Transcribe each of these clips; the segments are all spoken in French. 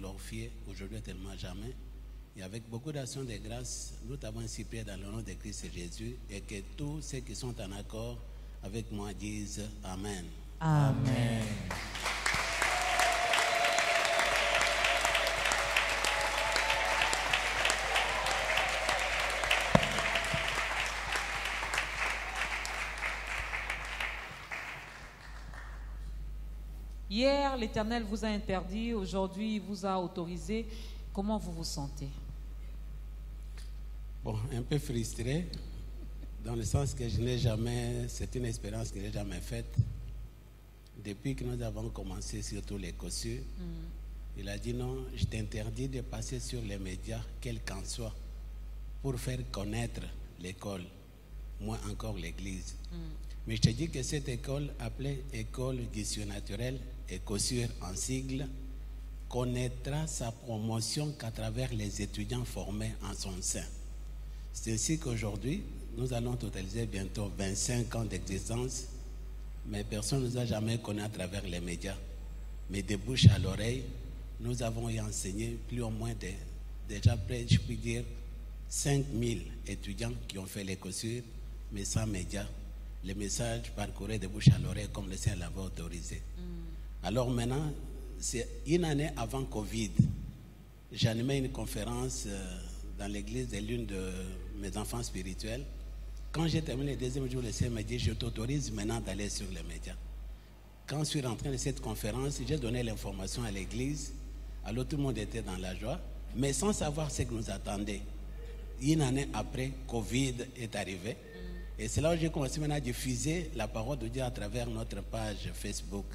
glorifié aujourd'hui tellement jamais. Et avec beaucoup d'actions de grâce, nous t'avons ainsi prié dans le nom de Christ Jésus et que tous ceux qui sont en accord avec moi disent Amen. Amen. Hier, l'Éternel vous a interdit, aujourd'hui, il vous a autorisé. Comment vous vous sentez? Bon, un peu frustré, dans le sens que c'est une expérience que je n'ai jamais faite. Depuis que nous avons commencé, surtout les COSU, il a dit non, je t'interdis de passer sur les médias, quel qu'en soit, pour faire connaître l'école, moins encore l'église. Mais je te dis que cette école, appelée École d'Issue Naturelle, ECOSUR en sigle, connaîtra sa promotion qu'à travers les étudiants formés en son sein. C'est ainsi qu'aujourd'hui, nous allons totaliser bientôt 25 ans d'existence, mais personne ne nous a jamais connus à travers les médias. Mais de bouche à l'oreille, nous avons enseigné plus ou moins déjà près, je puis dire, 5000 étudiants qui ont fait l'ECOSUR, mais sans médias. Les messages parcouraient de bouche à l'oreille comme le Seigneur l'avait autorisé. Alors maintenant, c'est une année avant Covid. J'animais une conférence dans l'église de l'une de mes enfants spirituels. Quand j'ai terminé le deuxième jour, le Seigneur m'a dit, je t'autorise maintenant d'aller sur les médias. Quand je suis rentré de cette conférence, j'ai donné l'information à l'église. Alors tout le monde était dans la joie, mais sans savoir ce que nous attendait. Une année après, Covid est arrivé. Et c'est là où j'ai commencé maintenant à diffuser la parole de Dieu à travers notre page Facebook.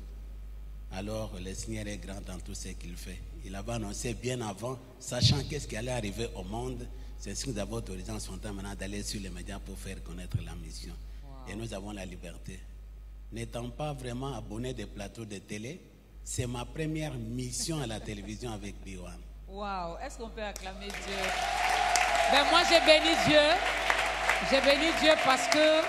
Alors, le Seigneur est grand dans tout ce qu'il fait. Il avait annoncé bien avant, sachant qu'est-ce qui allait arriver au monde. C'est ce que nous avons autorisé en son temps maintenant d'aller sur les médias pour faire connaître la mission. Wow. Et nous avons la liberté. N'étant pas vraiment abonné des plateaux de télé, c'est ma première mission à la télévision avec B1. Waouh, est-ce qu'on peut acclamer Dieu? Ben moi, j'ai béni Dieu. J'ai béni Dieu parce que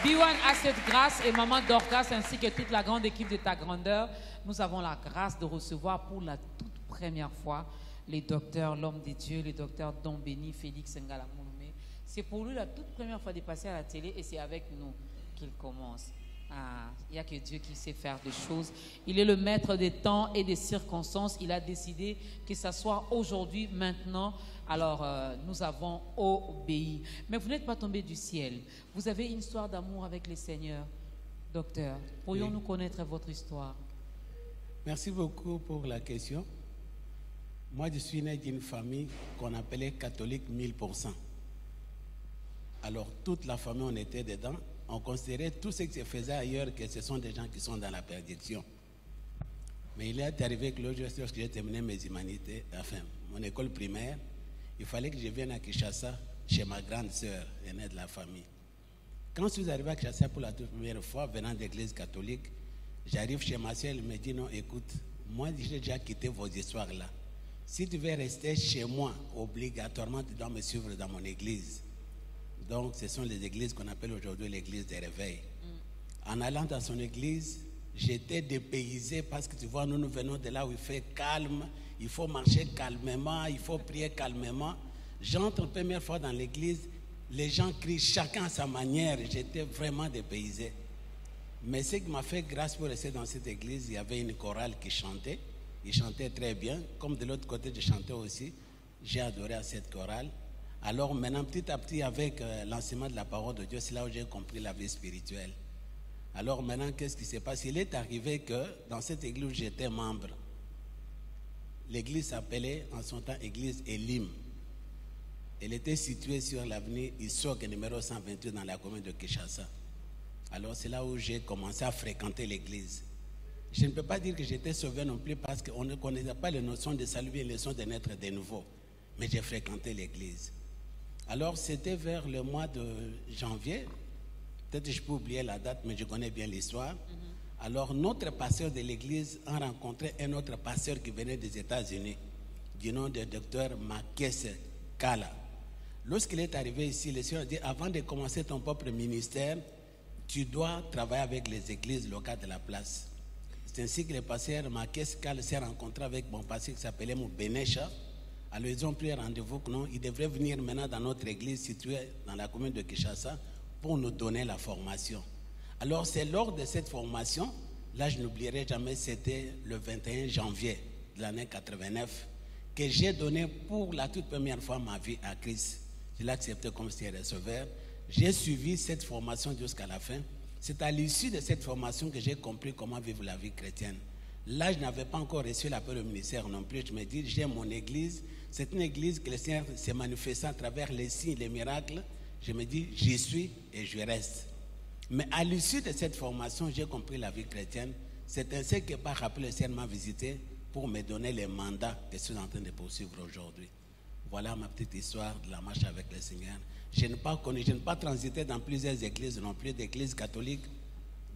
B1 a cette grâce et Maman Dorcas ainsi que toute la grande équipe de ta grandeur, nous avons la grâce de recevoir pour la toute première fois les docteurs, l'homme de Dieu, les docteurs Don Béni, Félix Ngala-Mouloumé. C'est pour lui la toute première fois de passer à la télé et c'est avec nous qu'il commence. Il n'y a que Dieu qui sait faire des choses. Il est le maître des temps et des circonstances. Il a décidé que ça soit aujourd'hui, maintenant. Alors, nous avons obéi. Mais vous n'êtes pas tombé du ciel. Vous avez une histoire d'amour avec le Seigneur, docteur. Pourrions-nous connaître votre histoire? Merci beaucoup pour la question. Moi, je suis né d'une famille qu'on appelait catholique 1000%. Alors, toute la famille, on était dedans. On considérait tout ce qui se faisait ailleurs que ce sont des gens qui sont dans la perdition. Mais il est arrivé que lorsque j'ai terminé mes humanités, enfin, mon école primaire, il fallait que je vienne à Kinshasa chez ma grande sœur, aînée de la famille. Quand je suis arrivé à Kinshasa pour la toute première fois, venant de l'église catholique, j'arrive chez ma sœur, elle me dit non, écoute, moi j'ai déjà quitté vos histoires là. Si tu veux rester chez moi, obligatoirement, tu dois me suivre dans mon église. Donc, ce sont les églises qu'on appelle aujourd'hui l'église des réveils. En allant dans son église, j'étais dépaysé parce que tu vois, nous venons de là où il fait calme, il faut marcher calmement, il faut prier calmement. J'entre la première fois dans l'église, les gens crient chacun à sa manière, j'étais vraiment dépaysé. Mais ce qui m'a fait grâce pour rester dans cette église, il y avait une chorale qui chantait, ils chantaient très bien, comme de l'autre côté je chantais aussi, j'ai adoré à cette chorale. Alors maintenant, petit à petit, avec l'enseignement de la parole de Dieu, c'est là où j'ai compris la vie spirituelle. Alors maintenant, qu'est-ce qui s'est passé? Il est arrivé que dans cette église où j'étais membre, l'église s'appelait en son temps église Elim. Elle était située sur l'avenue Issoc, numéro 128 dans la commune de Kinshasa. Alors c'est là où j'ai commencé à fréquenter l'église. Je ne peux pas dire que j'étais sauvé non plus parce qu'on ne connaissait pas les notions de salut et les notions de naître de nouveau. Mais j'ai fréquenté l'église. Alors, c'était vers le mois de janvier. Peut-être que je peux oublier la date, mais je connais bien l'histoire. Alors, notre pasteur de l'église a rencontré un autre pasteur qui venait des États-Unis, du nom de docteur Makese Kala. Lorsqu'il est arrivé ici, le Seigneur a dit, avant de commencer ton propre ministère, tu dois travailler avec les églises locales de la place. C'est ainsi que le pasteur Makeskal s'est rencontré avec mon pasteur qui s'appelait Moubenecha. Alors ils ont pris rendez-vous que non, il devrait venir maintenant dans notre église située dans la commune de Kinshasa pour nous donner la formation. Alors c'est lors de cette formation, là je n'oublierai jamais, c'était le 21 janvier de l'année 89, que j'ai donné pour la toute première fois ma vie à Christ. Je l'ai accepté comme Seigneur et Sauveur. J'ai suivi cette formation jusqu'à la fin. C'est à l'issue de cette formation que j'ai compris comment vivre la vie chrétienne. Là, je n'avais pas encore reçu l'appel au ministère non plus. Je me dis, j'ai mon église. C'est une église que le Seigneur s'est manifesté à travers les signes, les miracles. Je me dis, j'y suis et je reste. Mais à l'issue de cette formation, j'ai compris la vie chrétienne. C'est ainsi que par après, le Seigneur m'a visité pour me donner les mandats que je suis en train de poursuivre aujourd'hui. Voilà ma petite histoire de la marche avec le Seigneur. Je n'ai pas connu, je n'ai pas transité dans plusieurs églises non plus, d'églises catholiques.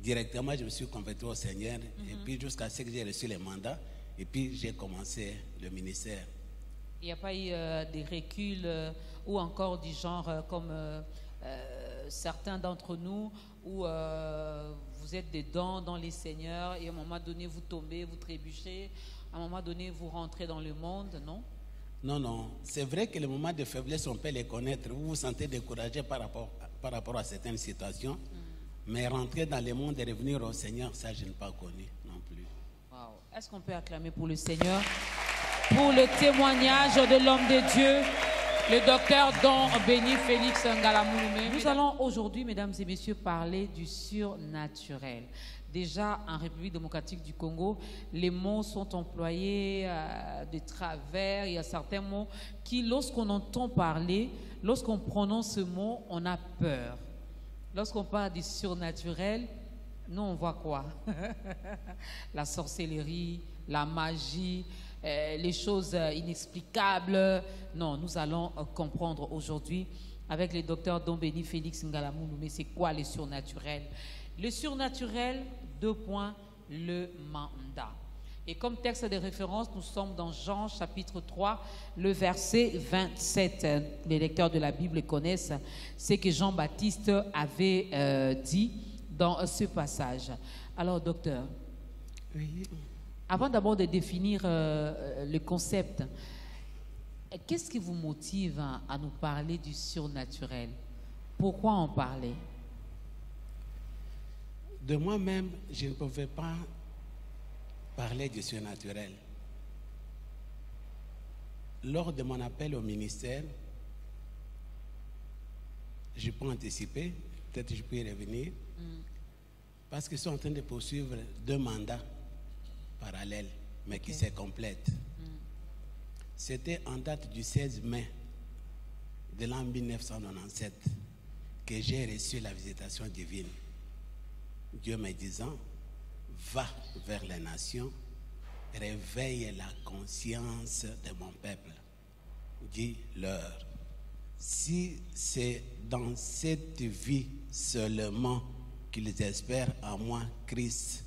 Directement, je me suis converti au Seigneur. Et puis jusqu'à ce que j'ai reçu les mandats. Et puis j'ai commencé le ministère. Il n'y a pas eu des reculs ou encore du genre comme certains d'entre nous où vous êtes dedans dans les seigneurs et à un moment donné vous tombez, vous trébuchez, à un moment donné vous rentrez dans le monde, non? Non, non. C'est vrai que les moments de faiblesse, on peut les connaître. Vous vous sentez découragé par rapport à certaines situations. Mais rentrer dans le monde et revenir au Seigneur, ça, je n'ai pas connu non plus. Wow. Est-ce qu'on peut acclamer pour le Seigneur, pour le témoignage de l'homme de Dieu, le docteur Don Béni Félix Ngalamouloumé? Nous allons aujourd'hui, mesdames et messieurs, parler du surnaturel. Déjà, en République démocratique du Congo, les mots sont employés de travers. Il y a certains mots qui, lorsqu'on entend parler, lorsqu'on prononce ce mot, on a peur. Lorsqu'on parle du surnaturel, nous, on voit quoi? La sorcellerie, la magie, les choses inexplicables. Non, nous allons comprendre aujourd'hui avec le docteur Don Béni Félix Ngalamouloumé, c'est quoi le surnaturel? Le surnaturel, le mandat. Et comme texte de référence, nous sommes dans Jean chapitre 3, le verset 27. Les lecteurs de la Bible connaissent ce que Jean-Baptiste avait dit dans ce passage. Alors, docteur, oui. Avant d'abord de définir le concept, qu'est-ce qui vous motive à nous parler du surnaturel? Pourquoi en parler? De moi-même, je ne pouvais pas parler du surnaturel. Lors de mon appel au ministère, je peux anticiper, peut-être que je peux y revenir, parce qu'ils sont en train de poursuivre 2 mandats parallèles, mais qui se complètent. C'était en date du 16 mai de l'an 1997 que j'ai reçu la visitation divine. Dieu me disant, va vers les nations, réveille la conscience de mon peuple. Dis-leur, si c'est dans cette vie seulement qu'ils espèrent en moi, Christ,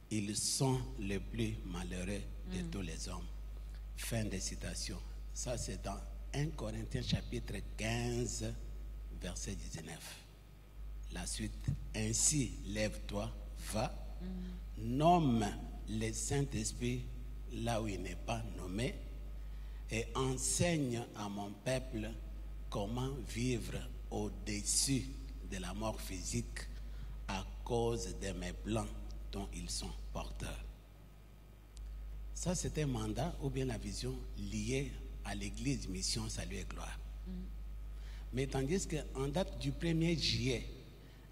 ils sont les plus malheureux de tous les hommes. Fin de citation. Ça, c'est dans 1 Corinthiens chapitre 15, verset 19. La suite, ainsi lève-toi, va, nomme le Saint-Esprit là où il n'est pas nommé et enseigne à mon peuple comment vivre au-dessus de la mort physique à cause de mes plans dont ils sont porteurs. Ça, c'est un mandat ou bien la vision liée à l'église Mission, Salut et Gloire. Mais tandis qu'en date du 1er juillet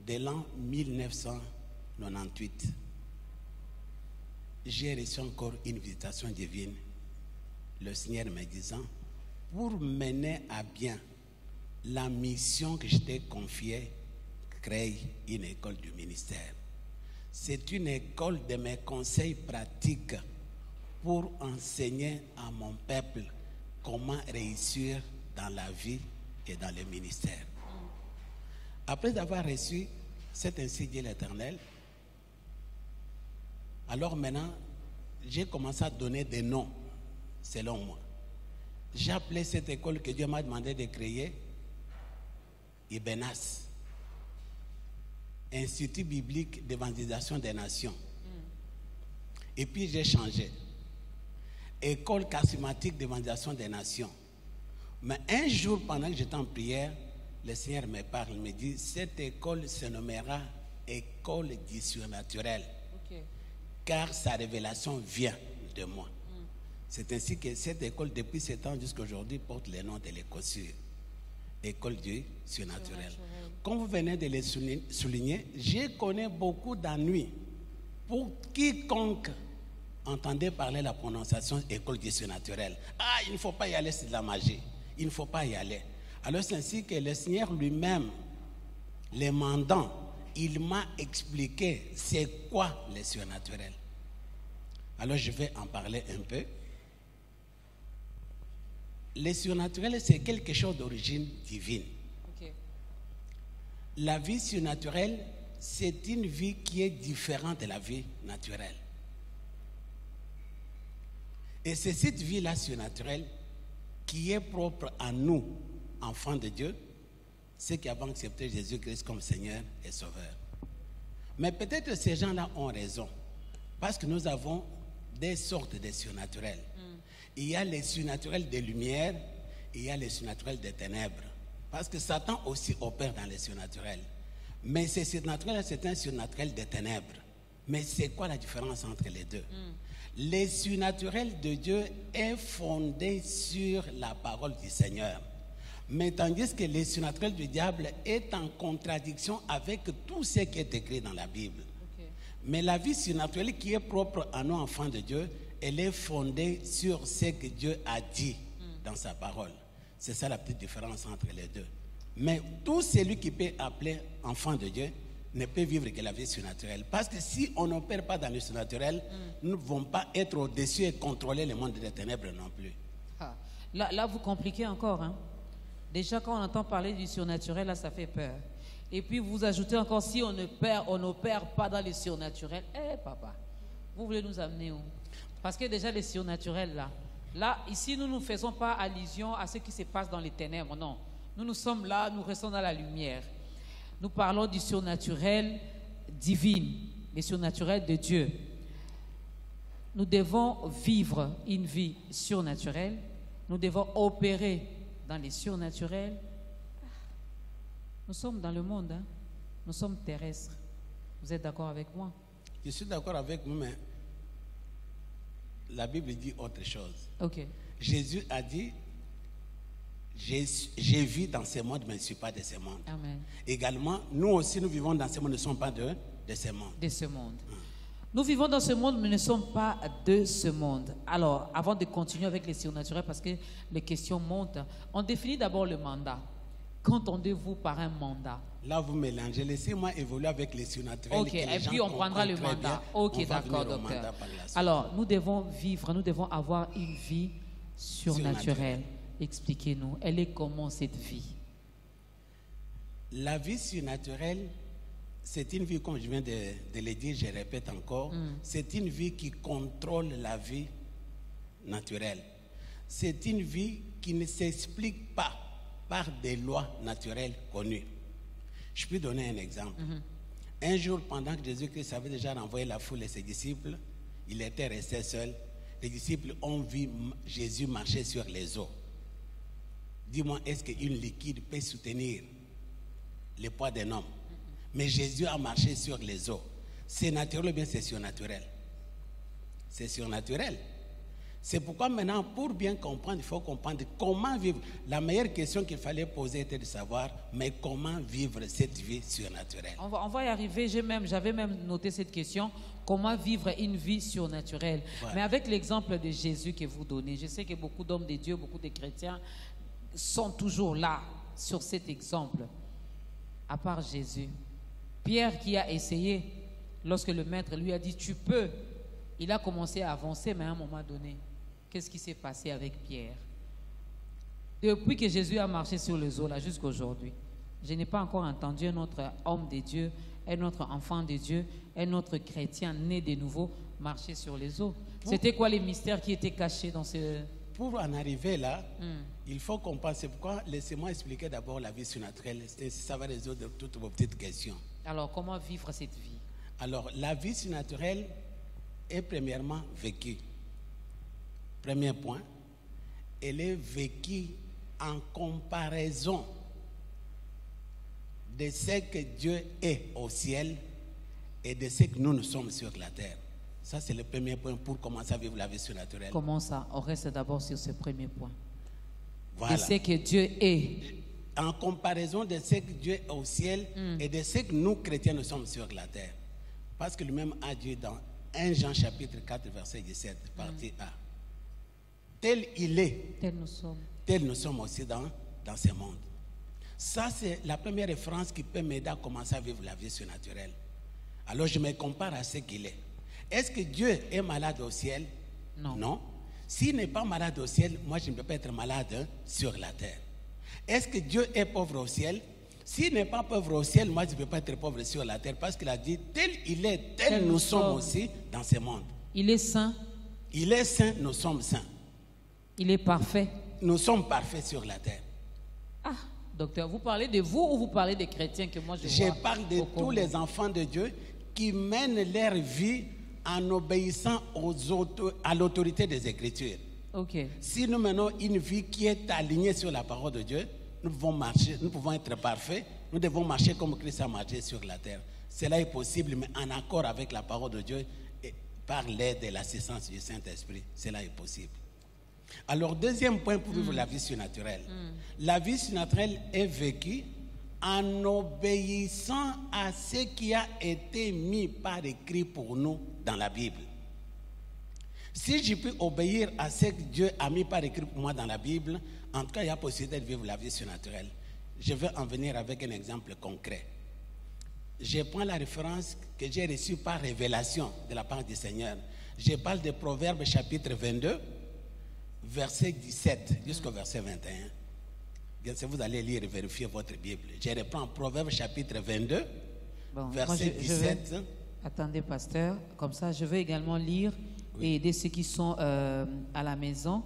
de l'an 1998, j'ai reçu encore une visitation divine, le Seigneur me disant, pour mener à bien la mission que je t'ai confiée, crée une école du ministère. C'est une école de mes conseils pratiques pour enseigner à mon peuple comment réussir dans la vie et dans le ministère. Après avoir reçu cet ainsi dit l'Éternel, alors maintenant, j'ai commencé à donner des noms, selon moi. J'ai appelé cette école que Dieu m'a demandé de créer, Ibenas, Institut biblique d'évangélisation des nations. Et puis j'ai changé. École charismatique d'évangélisation des nations. Mais un jour, pendant que j'étais en prière, le Seigneur me parle, me dit, cette école se nommera école du surnaturel. Ok. Car sa révélation vient de moi. C'est ainsi que cette école, depuis ce temps jusqu'à aujourd'hui, porte le nom de l'école sûre. École du surnaturel. Comme vous venez de le souligner, je connais beaucoup d'ennuis pour quiconque entendait parler la prononciation école du surnaturel. Ah, il ne faut pas y aller, c'est de la magie. Il ne faut pas y aller. Alors c'est ainsi que le Seigneur lui-même, les mandants, il m'a expliqué c'est quoi le surnaturel. Alors je vais en parler un peu. Le surnaturel, c'est quelque chose d'origine divine. Ok. La vie surnaturelle, c'est une vie qui est différente de la vie naturelle. Et c'est cette vie-là surnaturelle qui est propre à nous, enfants de Dieu, ceux qui avons accepté Jésus-Christ comme Seigneur et Sauveur. Mais peut-être que ces gens-là ont raison, parce que nous avons des sortes de surnaturels. Il y a les surnaturels des lumières, et il y a les surnaturels des ténèbres. Parce que Satan aussi opère dans les surnaturels. Mais ces surnaturels, c'est un surnaturel des ténèbres. Mais c'est quoi la différence entre les deux? Les surnaturels de Dieu est fondé sur la parole du Seigneur. Mais tandis que les surnaturels du diable est en contradiction avec tout ce qui est écrit dans la Bible. Ok. Mais la vie surnaturelle qui est propre à nous, enfants de Dieu, elle est fondée sur ce que Dieu a dit dans sa parole. C'est ça la petite différence entre les deux. Mais tout celui qui peut appeler enfant de Dieu ne peut vivre que la vie surnaturelle. Parce que si on n'opère pas dans le surnaturel, nous ne pouvons pas être au-dessus et contrôler le monde des ténèbres non plus. Ah. Là, vous compliquez encore. Hein? Déjà, quand on entend parler du surnaturel, là, ça fait peur. Et puis, vous ajoutez encore, si on n'opère pas dans le surnaturel, papa, vous voulez nous amener où? Parce que déjà, les surnaturels, là, ici, nous ne faisons pas allusion à ce qui se passe dans les ténèbres, non. Nous sommes là, nous restons dans la lumière. Nous parlons du surnaturel divin, le surnaturel de Dieu. Nous devons vivre une vie surnaturelle. Nous devons opérer dans les surnaturels. Nous sommes dans le monde, hein? Nous sommes terrestres. Vous êtes d'accord avec moi? Je suis d'accord avec vous, mais la Bible dit autre chose. Ok. Jésus a dit, j'ai vu dans ce monde, mais je ne suis pas de ce monde. Amen. Également, nous aussi, nous vivons dans ce monde, nous ne sommes pas de ce monde. De ce monde. Nous vivons dans ce monde, mais ne sommes pas de ce monde. Alors, avant de continuer avec les surnaturels, parce que les questions montent, on définit d'abord le mandat. Qu'entendez-vous par un mandat? Là, vous mélangez. Laissez-moi évoluer avec les surnaturels. Ok, et puis on prendra le mandat. Ok, d'accord, docteur. Alors, nous devons vivre, nous devons avoir une vie surnaturelle. Expliquez-nous, elle est comment cette vie? La vie surnaturelle, c'est une vie, comme je viens de le dire, je répète encore, c'est une vie qui contrôle la vie naturelle. C'est une vie qui ne s'explique pas par des lois naturelles connues. Je peux donner un exemple. Un jour, pendant que Jésus-Christ avait déjà renvoyé la foule et ses disciples, il était resté seul. Les disciples ont vu Jésus marcher sur les eaux. Dis-moi, est-ce qu'une liquide peut soutenir le poids d'un homme? Mais Jésus a marché sur les eaux. C'est naturel ou bien c'est surnaturel? C'est surnaturel. C'est pourquoi maintenant, pour bien comprendre, il faut comprendre comment vivre. La meilleure question qu'il fallait poser était de savoir, mais comment vivre cette vie surnaturelle? On va y arriver. J'avais même noté cette question. Comment vivre une vie surnaturelle? Ouais. Mais avec l'exemple de Jésus que vous donnez, je sais que beaucoup d'hommes de Dieu, beaucoup de chrétiens sont toujours là sur cet exemple. À part Jésus. Pierre qui a essayé, lorsque le maître lui a dit, tu peux, il a commencé à avancer, mais à un moment donné, qu'est-ce qui s'est passé avec Pierre? Depuis que Jésus a marché sur les eaux, là, jusqu'à aujourd'hui, je n'ai pas encore entendu un autre homme de Dieu, un autre enfant de Dieu, un autre chrétien né de nouveau marcher sur les eaux. C'était quoi les mystères qui étaient cachés dans ce... Pour en arriver là, il faut comprendre. C'est pourquoi laissez-moi expliquer d'abord la vie surnaturelle. Ça va résoudre toutes vos petites questions. Alors, comment vivre cette vie? Alors, la vie surnaturelle, est premièrement vécue. Premier point, elle est vécue en comparaison de ce que Dieu est au ciel et de ce que nous sommes sur la terre. Ça, c'est le premier point pour commencer à vivre la vie surnaturelle. Comment ça? On reste d'abord sur ce premier point. Voilà. De ce que Dieu est. En comparaison de ce que Dieu est au ciel et de ce que nous, chrétiens, nous sommes sur la terre. Parce que lui-même a dit dans 1 Jean chapitre 4, verset 17, partie A. Tel il est, tel nous sommes aussi dans ce monde. Ça, c'est la première référence qui peut m'aider à commencer à vivre la vie surnaturelle. Alors, je me compare à ce qu'il est. Est-ce que Dieu est malade au ciel? Non. Non. S'il n'est pas malade au ciel, moi, je ne peux pas être malade sur la terre. Est-ce que Dieu est pauvre au ciel? S'il n'est pas pauvre au ciel, moi, je ne peux pas être pauvre sur la terre parce qu'il a dit, tel il est, tel nous sommes aussi dans ce monde. Il est saint. Il est saint, nous sommes saints. Il est parfait. Nous sommes parfaits sur la terre. Ah, docteur, vous parlez de vous ou vous parlez des chrétiens que moi je vois? Je parle de tous les enfants de Dieu qui mènent leur vie en obéissant à l'autorité des Écritures. Okay. Si nous menons une vie qui est alignée sur la parole de Dieu, nous pouvons marcher, nous pouvons être parfaits, nous devons marcher comme Christ a marché sur la terre. Cela est possible, mais en accord avec la parole de Dieu et par l'aide et l'assistance du Saint-Esprit. Cela est possible. Alors, deuxième point pour vivre la vie surnaturelle. La vie surnaturelle est vécue en obéissant à ce qui a été mis par écrit pour nous dans la Bible. Si je peux obéir à ce que Dieu a mis par écrit pour moi dans la Bible, en tout cas, il y a possibilité de vivre la vie surnaturelle. Je vais en venir avec un exemple concret. Je prends la référence que j'ai reçue par révélation de la part du Seigneur. Je parle de Proverbes chapitre 22, verset 17 jusqu'au verset 21. Bien sûr, vous allez lire et vérifier votre Bible. Je reprends Proverbes chapitre 22, verset 17. Attendez, pasteur, comme ça, je vais également lire et aider ceux qui sont à la maison.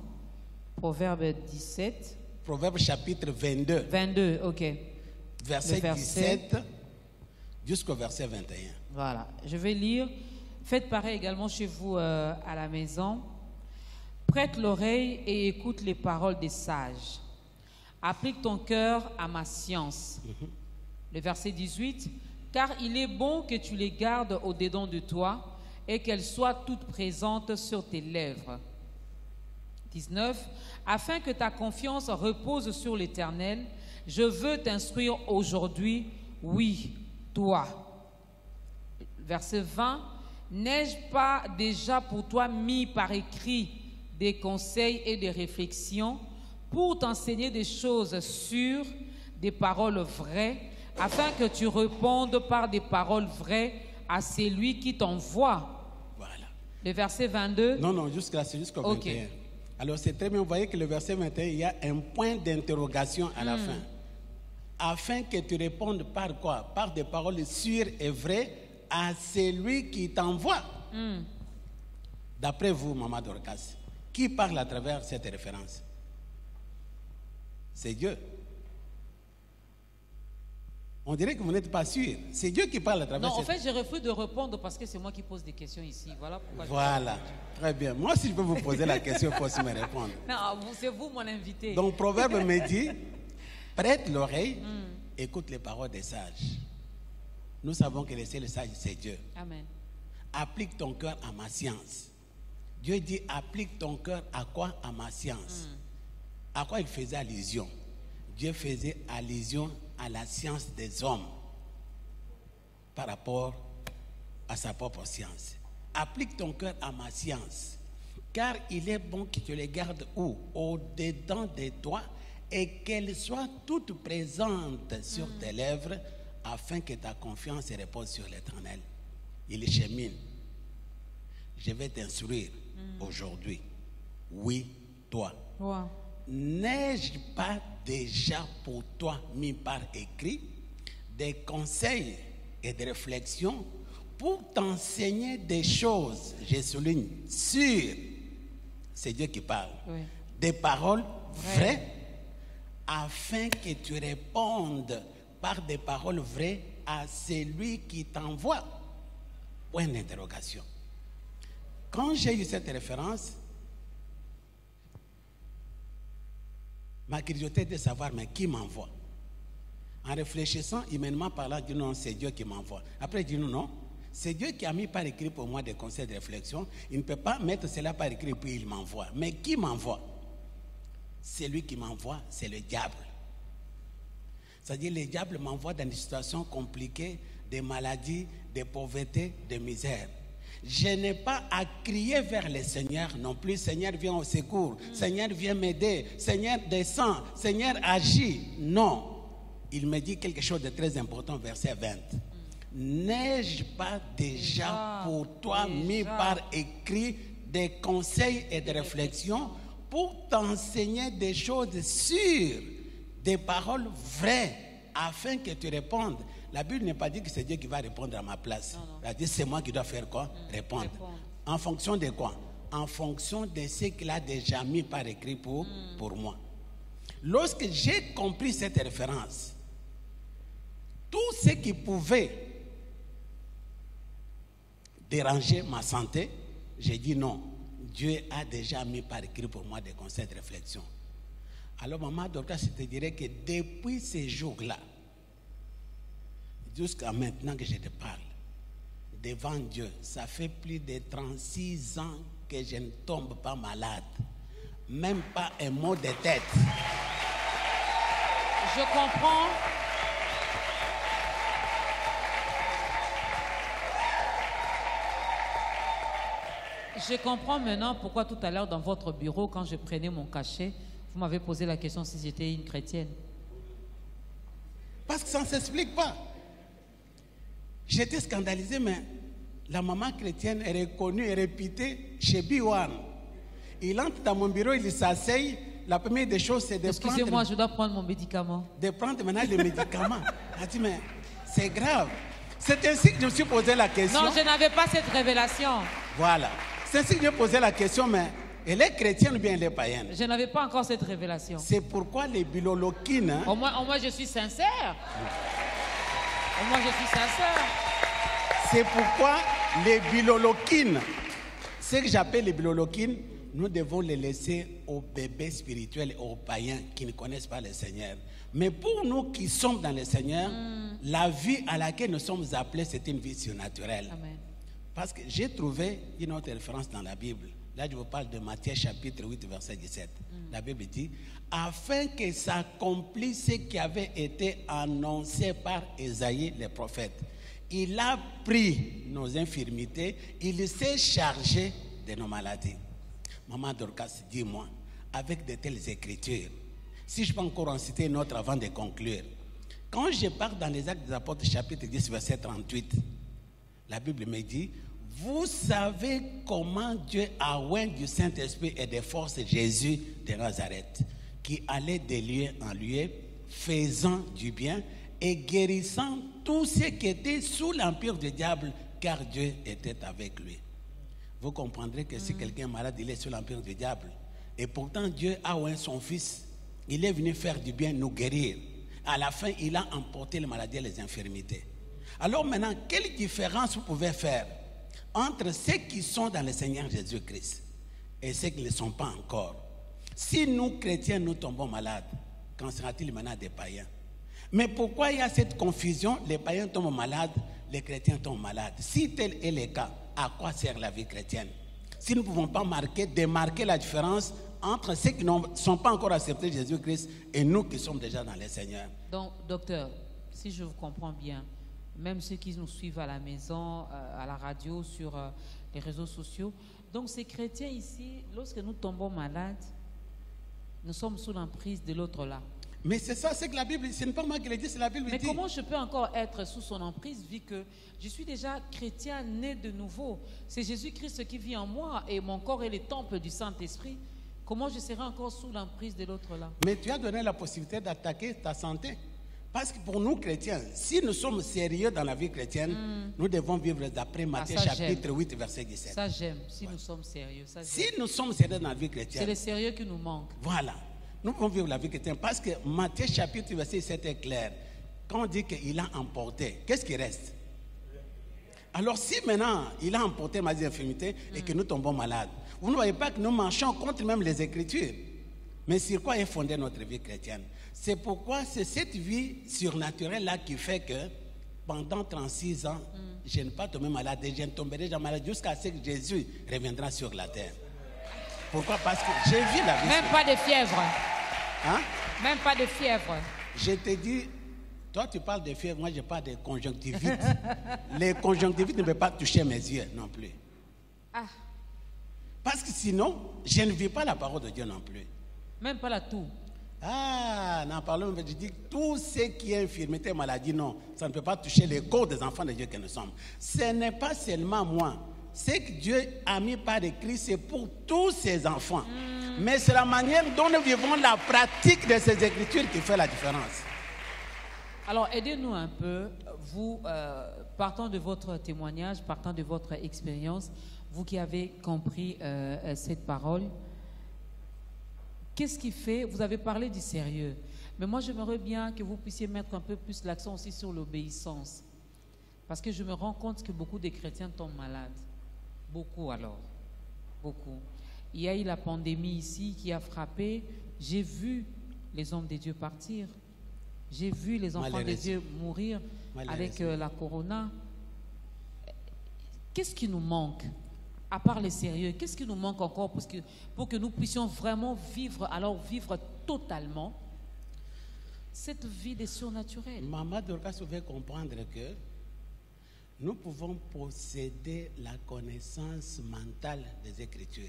Proverbe 17. Proverbe chapitre 22. 22, ok. Verset 17 jusqu'au verset 21. Voilà, je vais lire. Faites pareil également chez vous à la maison. Prête l'oreille et écoute les paroles des sages. Applique ton cœur à ma science. Le verset 18. Car il est bon que tu les gardes au-dedans de toi et qu'elles soient toutes présentes sur tes lèvres. 19. Afin que ta confiance repose sur l'Éternel, je veux t'instruire aujourd'hui, oui, toi. Verset 20. N'ai-je pas déjà pour toi mis par écrit des conseils et des réflexions pour t'enseigner des choses sûres, des paroles vraies, afin que tu répondes par des paroles vraies à celui qui t'envoie. Voilà. Le verset 22. Non, jusqu'à c'est jusqu'au 21. Alors c'est très bien, vous voyez que le verset 21, il y a un point d'interrogation à la fin. Afin que tu répondes par quoi? Par des paroles sûres et vraies à celui qui t'envoie. D'après vous, Maman Dorcas, qui parle à travers cette référence? C'est Dieu. On dirait que vous n'êtes pas sûr. C'est Dieu qui parle à travers Non, en fait, je refuse de répondre parce que c'est moi qui pose des questions ici. Voilà pourquoi. Voilà. Très bien. Moi, si je peux vous poser la question, il faut aussi me répondre. Non, c'est vous mon invité. Donc, Proverbe me dit, prête l'oreille, écoute les paroles des sages. Nous savons que le seul sage, c'est Dieu. Amen. Applique ton cœur à ma science. Dieu dit, applique ton cœur à quoi? À ma science. À quoi il faisait allusion? Dieu faisait allusion à la science des hommes par rapport à sa propre science. Applique ton cœur à ma science, car il est bon que tu les gardes où? Au-dedans de toi, et qu'elles soient toutes présentes sur tes lèvres, afin que ta confiance repose sur l'Éternel. Il chemine. Je vais t'instruire aujourd'hui. Oui, toi. Wow. N'ai-je pas déjà pour toi mis par écrit des conseils et des réflexions pour t'enseigner des choses, je souligne, sûres, c'est Dieu qui parle, des paroles vraies, afin que tu répondes par des paroles vraies à celui qui t'envoie? Point d'interrogation. Quand j'ai eu cette référence, ma curiosité était de savoir, mais qui m'envoie? En réfléchissant, humainement parlant, je dis non, c'est Dieu qui m'envoie. Après, je dis non, c'est Dieu qui a mis par écrit pour moi des conseils de réflexion. Il ne peut pas mettre cela par écrit puis il m'envoie. Mais qui m'envoie? C'est lui qui m'envoie, c'est le diable. C'est-à-dire, le diable m'envoie dans des situations compliquées, des maladies, des pauvretés, des misères. Je n'ai pas à crier vers le Seigneur non plus. Seigneur, viens au secours. Seigneur, viens m'aider. Seigneur, descends. Seigneur, agis. Non. Il me dit quelque chose de très important, verset 20. N'ai-je pas déjà pour toi mis par écrit des conseils et des réflexions pour t'enseigner des choses sûres, des paroles vraies, afin que tu répondes? La Bible n'est pas dit que c'est Dieu qui va répondre à ma place. Elle dit c'est moi qui dois faire quoi? Répondre. En fonction de quoi? En fonction de ce qu'il a déjà mis par écrit pour moi. Lorsque j'ai compris cette référence, tout ce qui pouvait déranger ma santé, j'ai dit non. Dieu a déjà mis par écrit pour moi des conseils de réflexion. Alors, maman, docteur, je te dirais que depuis ces jours-là, jusqu'à maintenant que je te parle, devant Dieu, ça fait plus de 36 ans que je ne tombe pas malade. Même pas un mot de tête. Je comprends. Je comprends maintenant pourquoi tout à l'heure dans votre bureau, quand je prenais mon cachet, vous m'avez posé la question si j'étais une chrétienne. Parce que ça ne s'explique pas. J'étais scandalisé, mais la maman chrétienne est reconnue et réputée chez B1. Il entre dans mon bureau, il s'asseye. La première des choses, c'est de prendre... Excusez-moi, je dois prendre mon médicament. De prendre maintenant le médicament. Elle dit, mais c'est grave. C'est ainsi que je me suis posé la question. Non, je n'avais pas cette révélation. Voilà. C'est ainsi que je me suis posé la question, mais elle est chrétienne ou bien elle est païenne? Je n'avais pas encore cette révélation. C'est pourquoi les biloloquines... Hein? Au moins, je suis sincère. Au moins, je suis sincère. C'est pourquoi les biloloquines, ce que j'appelle les biloloquines, nous devons les laisser aux bébés spirituels et aux païens qui ne connaissent pas le Seigneur. Mais pour nous qui sommes dans le Seigneur, la vie à laquelle nous sommes appelés, c'est une vie surnaturelle. Amen. Parce que j'ai trouvé une autre référence dans la Bible. Là, je vous parle de Matthieu chapitre 8, verset 17. La Bible dit, afin que s'accomplisse ce qui avait été annoncé par Ésaïe le prophète. Il a pris nos infirmités, il s'est chargé de nos maladies. Maman Dorcas, dis-moi, avec de telles écritures, si je peux encore en citer une autre avant de conclure. Quand je pars dans les Actes des Apôtres, chapitre 10, verset 38, la Bible me dit, vous savez comment Dieu a oint du Saint-Esprit et des forces Jésus de Nazareth, qui allait de lieu en lieu, faisant du bien et guérissant tous ceux qui étaient sous l'empire du diable, car Dieu était avec lui. Vous comprendrez que si quelqu'un est malade, il est sous l'empire du diable. Et pourtant, Dieu a oint son Fils. Il est venu faire du bien, nous guérir. À la fin, il a emporté les maladies et les infirmités. Alors maintenant, quelle différence vous pouvez faire entre ceux qui sont dans le Seigneur Jésus-Christ et ceux qui ne le sont pas encore? Si nous, chrétiens, nous tombons malades, qu'en sera-t-il maintenant des païens? Mais pourquoi il y a cette confusion? Les païens tombent malades, les chrétiens tombent malades. Si tel est le cas, à quoi sert la vie chrétienne? Si nous ne pouvons pas démarquer la différence entre ceux qui ne sont pas encore acceptés Jésus-Christ et nous qui sommes déjà dans le Seigneur. Donc, docteur, si je vous comprends bien, même ceux qui nous suivent à la maison, à la radio, sur les réseaux sociaux, donc ces chrétiens ici, lorsque nous tombons malades, nous sommes sous l'emprise de l'autre là. Mais c'est ça, c'est que la Bible, ce n'est pas moi qui le dis, c'est la Bible. Mais dit. Comment je peux encore être sous son emprise vu que je suis déjà chrétien né de nouveau? C'est Jésus-Christ qui vit en moi et mon corps est le temple du Saint-Esprit. Comment je serai encore sous l'emprise de l'autre là? Mais tu as donné la possibilité d'attaquer ta santé. Parce que pour nous chrétiens, si nous sommes sérieux dans la vie chrétienne, nous devons vivre d'après Matthieu chapitre 8, verset 17. Ça j'aime, si nous sommes sérieux. Ça, si nous sommes sérieux dans la vie chrétienne. C'est le sérieux qui nous manque. Voilà. Nous pouvons vivre la vie chrétienne parce que Matthieu chapitre 8, verset 17 est clair. Quand on dit qu'il a emporté, qu'est-ce qui reste? Alors si maintenant il a emporté ma infirmité et que nous tombons malades, vous ne voyez pas que nous marchons contre même les Écritures. Mais sur quoi est fondée notre vie chrétienne? C'est pourquoi c'est cette vie surnaturelle-là qui fait que pendant 36 ans, je n'ai pas tombé malade et je ne tomberai jamais malade jusqu'à ce que Jésus reviendra sur la terre. Pourquoi? Parce que j'ai vu la vie. Même pas de fièvre. Hein? Même pas de fièvre. Je te dis, toi tu parles de fièvre, moi je parle de conjonctivite. Les conjonctivites ne peuvent pas toucher mes yeux non plus. Ah. Parce que sinon, je ne vis pas la parole de Dieu non plus. Même pas la toux. Ah, n'en parlons pas. Je dis tout ce qui est infirmité, maladie, non, ça ne peut pas toucher les corps des enfants de Dieu que nous sommes. Ce n'est pas seulement moi. Ce que Dieu a mis par écrit, c'est pour tous ses enfants. Mais c'est la manière dont nous vivons la pratique de ces écritures qui fait la différence. Alors, aidez-nous un peu. Vous, partant de votre témoignage, partant de votre expérience, vous qui avez compris cette parole, qu'est-ce qui fait, vous avez parlé du sérieux, mais moi j'aimerais bien que vous puissiez mettre un peu plus l'accent aussi sur l'obéissance. Parce que je me rends compte que beaucoup de chrétiens tombent malades. Beaucoup alors. Beaucoup. Il y a eu la pandémie ici qui a frappé. J'ai vu les hommes de Dieu partir. J'ai vu les enfants de Dieu mourir avec la corona. Qu'est-ce qui nous manque? À part le sérieux, qu'est-ce qui nous manque encore pour que nous puissions vraiment vivre totalement cette vie des surnaturels? Maman Dorcas devait comprendre que nous pouvons posséder la connaissance mentale des Écritures.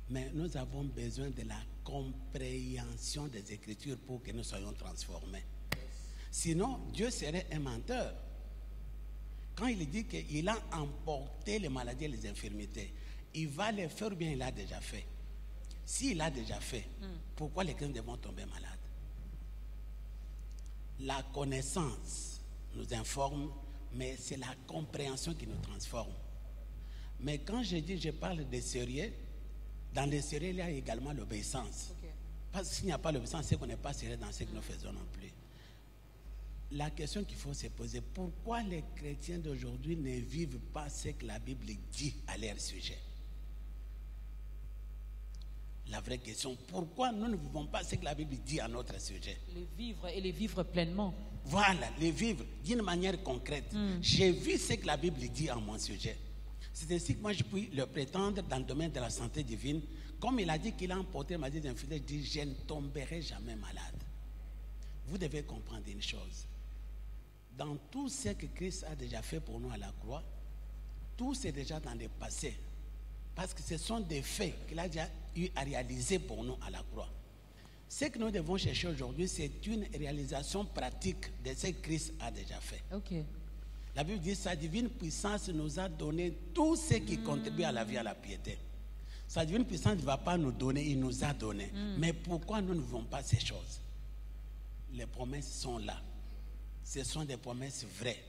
Mais nous avons besoin de la compréhension des Écritures pour que nous soyons transformés. Sinon, Dieu serait un menteur. Quand il dit qu'il a emporté les maladies et les infirmités, il va les faire ou bien il a déjà fait. S'il a déjà fait, pourquoi les chrétiens devront tomber malades? La connaissance nous informe, mais c'est la compréhension qui nous transforme. Mais quand je parle de sérieux, dans le sérieux, il y a également l'obéissance. Okay. Parce que s'il n'y a pas l'obéissance, c'est qu'on n'est pas sérieux dans ce que nous faisons non plus. La question qu'il faut se poser, pourquoi les chrétiens d'aujourd'hui ne vivent pas ce que la Bible dit à leur sujet? La vraie question, pourquoi nous ne vivons pas ce que la Bible dit à notre sujet? Les vivre et les vivre pleinement. Voilà, les vivre d'une manière concrète. J'ai vu ce que la Bible dit à mon sujet. C'est ainsi que moi je puis le prétendre dans le domaine de la santé divine. Comme il a dit qu'il a emporté ma maladie infidèle, il dit je ne tomberai jamais malade. Vous devez comprendre une chose. Dans tout ce que Christ a déjà fait pour nous à la croix, tout c'est déjà dans le passé. Parce que ce sont des faits qu'il a déjà eu à réaliser pour nous à la croix. Ce que nous devons chercher aujourd'hui, c'est une réalisation pratique de ce que Christ a déjà fait. Okay. La Bible dit sa divine puissance nous a donné tout ce qui contribue à la vie et à la piété. Sa divine puissance ne va pas nous donner, il nous a donné. Mais pourquoi nous ne vivons pas ces choses? Les promesses sont là. Ce sont des promesses vraies.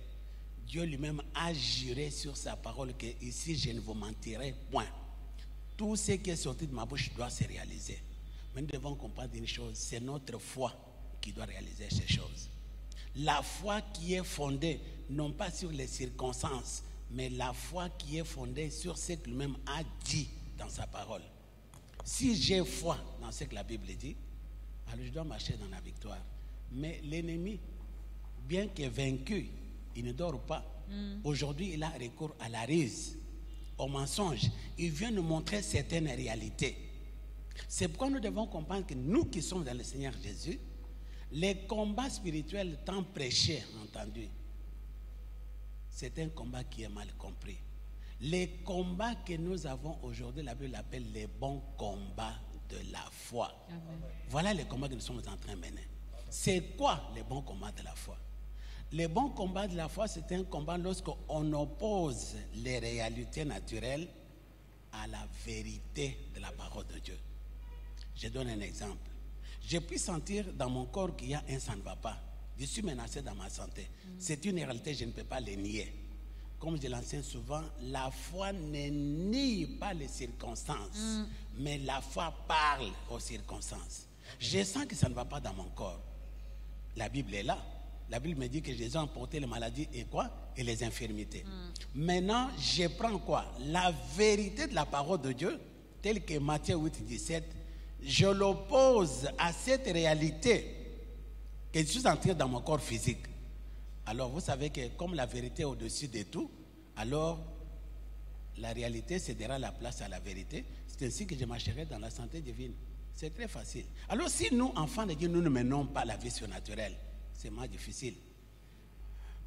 Dieu lui-même a juré sur sa parole que ici je ne vous mentirai point. Tout ce qui est sorti de ma bouche doit se réaliser. Mais nous devons comprendre une chose, c'est notre foi qui doit réaliser ces choses. La foi qui est fondée non pas sur les circonstances, mais la foi qui est fondée sur ce que lui-même a dit dans sa parole. Si j'ai foi dans ce que la Bible dit, alors je dois marcher dans la victoire. Mais l'ennemi, bien que vaincu, il ne dort pas. Aujourd'hui, il a recours à la ruse, au mensonge. Il vient nous montrer certaines réalités. C'est pourquoi nous devons comprendre que nous qui sommes dans le Seigneur Jésus, les combats spirituels tant prêchés, entendu, c'est un combat qui est mal compris. Les combats que nous avons aujourd'hui, la Bible appelle les bons combats de la foi. Amen. Voilà les combats que nous sommes en train de mener. C'est quoi les bons combats de la foi? Les bons combats de la foi, c'est un combat lorsqu'on oppose les réalités naturelles à la vérité de la parole de Dieu. Je donne un exemple. Je puis sentir dans mon corps qu'il y a un ça ne va pas. Je suis menacé dans ma santé. C'est une réalité, je ne peux pas le nier. Comme je l'enseigne souvent, la foi ne nie pas les circonstances, mais la foi parle aux circonstances. Je sens que ça ne va pas dans mon corps. La Bible est là. La Bible me dit que Jésus a emporté les maladies et quoi? Et les infirmités. Maintenant, je prends quoi? La vérité de la parole de Dieu, telle que Matthieu 8, 17, je l'oppose à cette réalité que je suis entré dans mon corps physique. Alors, vous savez que comme la vérité est au-dessus de tout, alors la réalité cédera la place à la vérité. C'est ainsi que je marcherai dans la santé divine. C'est très facile. Alors, si nous, enfants de Dieu, nous ne menons pas la vie surnaturelle, c'est moins difficile.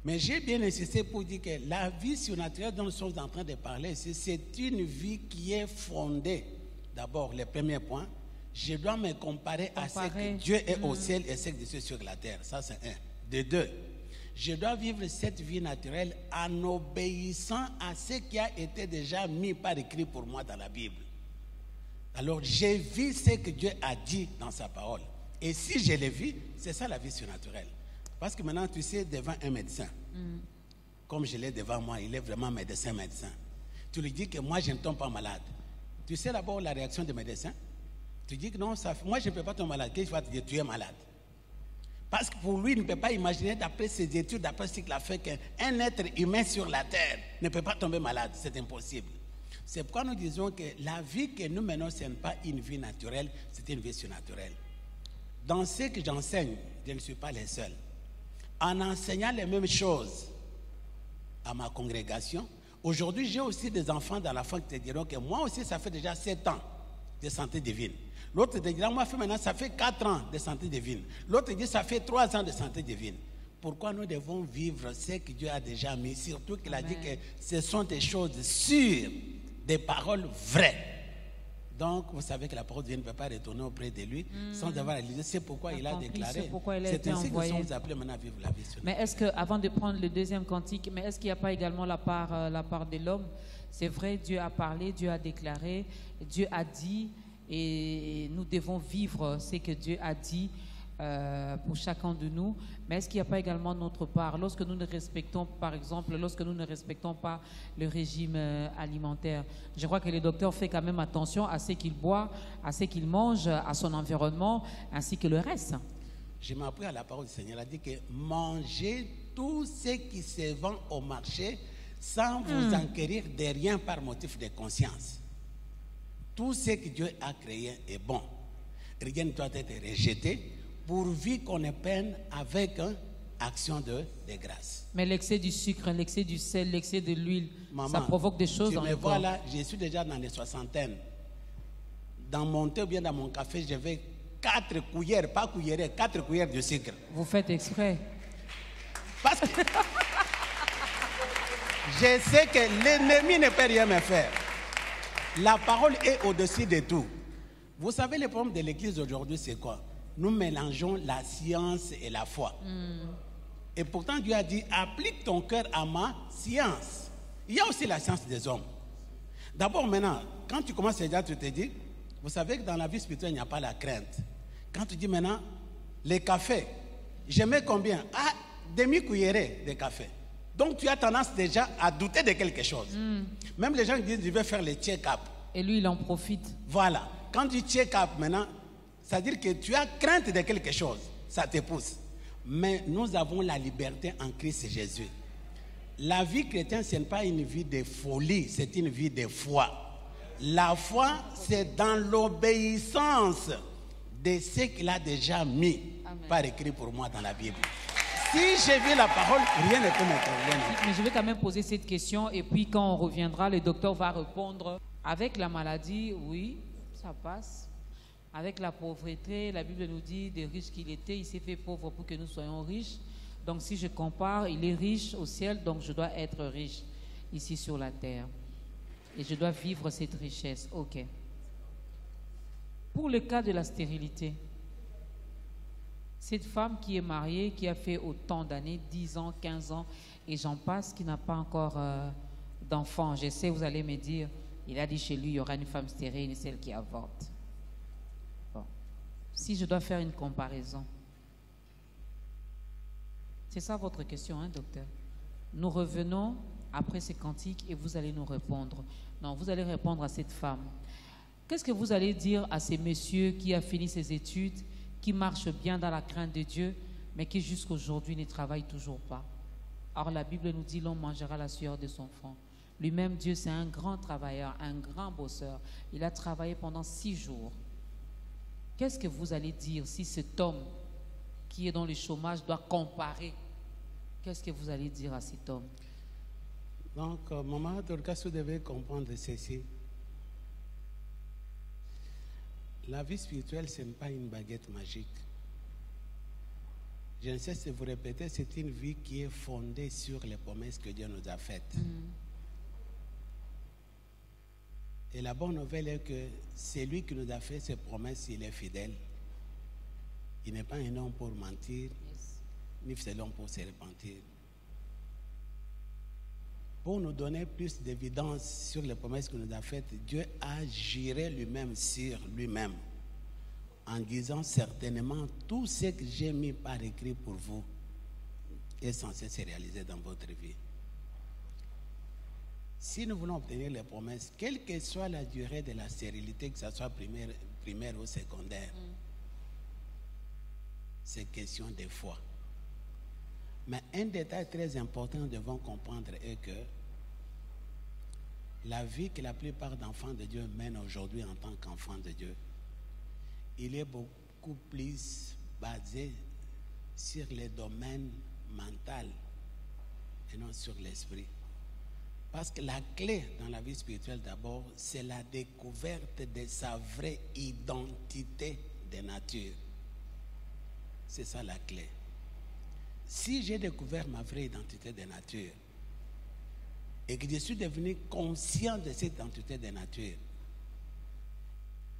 Mais j'ai bien insisté pour dire que la vie surnaturelle dont nous sommes en train de parler ici, c'est une vie qui est fondée. D'abord, le premier point, je dois me comparer à ce que Dieu est au ciel et ce que Dieu est sur la terre. Ça, c'est un. De deux, je dois vivre cette vie naturelle en obéissant à ce qui a été déjà mis par écrit pour moi dans la Bible. Alors, j'ai vu ce que Dieu a dit dans sa parole. Et si je le vis, c'est ça la vie surnaturelle. Parce que maintenant, tu sais, devant un médecin, comme je l'ai devant moi, il est vraiment médecin. Tu lui dis que moi, je ne tombe pas malade. Tu sais d'abord la réaction du médecin. Tu dis que non, moi, je ne peux pas tomber malade. Qu'est-ce qu'il va te dire? Tu es malade. Parce que pour lui, il ne peut pas imaginer, d'après ses études, d'après ce qu'il a fait, qu'un être humain sur la terre ne peut pas tomber malade. C'est impossible. C'est pourquoi nous disons que la vie que nous menons, ce n'est pas une vie naturelle, c'est une vie surnaturelle. Dans ce que j'enseigne, je ne suis pas le seul. En enseignant les mêmes choses à ma congrégation, aujourd'hui, j'ai aussi des enfants dans la foi qui te diront que moi aussi, ça fait déjà 7 ans de santé divine. L'autre te dira, moi, maintenant, ça fait 4 ans de santé divine. L'autre dit, ça fait 3 ans de santé divine. Pourquoi nous devons vivre ce que Dieu a déjà mis? Surtout qu'il a dit que ce sont des choses sûres, des paroles vraies. Donc, vous savez que la parole de Dieu ne peut pas retourner auprès de lui sans avoir réalisé. C'est pourquoi il a déclaré. C'est ainsi que nous sommes appelés maintenant à vivre la vie. Mais est-ce que, avant de prendre le deuxième cantique, mais est-ce qu'il n'y a pas également la part de l'homme? C'est vrai, Dieu a parlé, Dieu a déclaré, Dieu a dit, et nous devons vivre ce que Dieu a dit pour chacun de nous. Mais est-ce qu'il n'y a pas également notre part? Lorsque nous ne respectons, par exemple, lorsque nous ne respectons pas le régime alimentaire, je crois que le docteur fait quand même attention à ce qu'il boit, à ce qu'il mange, à son environnement, ainsi que le reste. Je m'ai appris à la parole du Seigneur. Il a dit que mangez tout ce qui se vend au marché sans vous enquérir de rien par motif de conscience. Tout ce que Dieu a créé est bon. Rien ne doit être rejeté, pourvu qu'on ait peine avec action de grâce. Mais l'excès du sucre, l'excès du sel, l'excès de l'huile, ça provoque des choses dans le corps. Voilà, je suis déjà dans les soixantaines. Dans mon thé ou bien dans mon café, je vais 4 cuillères, pas cuillères, 4 cuillères de sucre. Vous faites exprès? Parce que je sais que l'ennemi ne peut rien me faire. La parole est au-dessus de tout. Vous savez, le problème de l'Église aujourd'hui, c'est quoi? Nous mélangeons la science et la foi. Et pourtant, Dieu a dit, applique ton cœur à ma science. Il y a aussi la science des hommes. D'abord, maintenant, quand tu commences déjà, tu te dis, vous savez que dans la vie spirituelle, il n'y a pas la crainte. Quand tu dis maintenant, les cafés, je mets combien? Ah, demi-cuillerée de café. Donc, tu as tendance déjà à douter de quelque chose. Même les gens qui disent, je vais faire le check-up. Et lui, il en profite. Voilà. Quand tu check-up maintenant, c'est-à-dire que tu as crainte de quelque chose. Ça te pousse. Mais nous avons la liberté en Christ Jésus. La vie chrétienne, ce n'est pas une vie de folie, c'est une vie de foi. La foi, c'est dans l'obéissance de ce qu'il a déjà mis par écrit pour moi dans la Bible. Si j'ai vu la parole, rien ne peut me problème. Mais je vais quand même poser cette question et puis quand on reviendra, le docteur va répondre. Avec la maladie, oui, ça passe. Avec la pauvreté, la Bible nous dit des riches qu'il était, il s'est fait pauvre pour que nous soyons riches. Donc si je compare, il est riche au ciel, donc je dois être riche ici sur la terre. Et je dois vivre cette richesse. Ok. Pour le cas de la stérilité, cette femme qui est mariée, qui a fait autant d'années, 10 ans, 15 ans, et j'en passe, qui n'a pas encore d'enfant. Je sais, vous allez me dire, il a dit chez lui, il y aura une femme stérile, celle qui avorte. Bon. Si je dois faire une comparaison, c'est ça votre question, hein, docteur? Nous revenons après ces cantiques et vous allez nous répondre. Non, vous allez répondre à cette femme. Qu'est-ce que vous allez dire à ces messieurs qui a fini ses études, qui marche bien dans la crainte de Dieu, mais qui jusqu'aujourd'hui ne travaille toujours pas. Or, la Bible nous dit, l'homme mangera la sueur de son front. Lui-même, Dieu, c'est un grand travailleur, un grand bosseur. Il a travaillé pendant 6 jours. Qu'est-ce que vous allez dire si cet homme qui est dans le chômage doit comparer? Qu'est-ce que vous allez dire à cet homme? Donc, Maman Dorcas, vous devez comprendre ceci. La vie spirituelle, ce n'est pas une baguette magique. Je ne cesse de vous répéter, c'est une vie qui est fondée sur les promesses que Dieu nous a faites. Et la bonne nouvelle est que c'est lui qui nous a fait ces promesses, il est fidèle. Il n'est pas un homme pour mentir, ni c'est l'homme pour se repentir. Pour nous donner plus d'évidence sur les promesses qu'il nous a faites, Dieu a juré lui-même sur lui-même, en disant certainement tout ce que j'ai mis par écrit pour vous est censé se réaliser dans votre vie. Si nous voulons obtenir les promesses, quelle que soit la durée de la stérilité, que ce soit primaire ou secondaire, c'est question de foi. Mais un détail très important que nous devons comprendre est que la vie que la plupart d'enfants de Dieu mènent aujourd'hui en tant qu'enfants de Dieu, il est beaucoup plus basé sur les domaines mentaux et non sur l'esprit. Parce que la clé dans la vie spirituelle d'abord, c'est la découverte de sa vraie identité de nature. C'est ça la clé. Si j'ai découvert ma vraie identité de nature et que je suis devenu conscient de cette identité de nature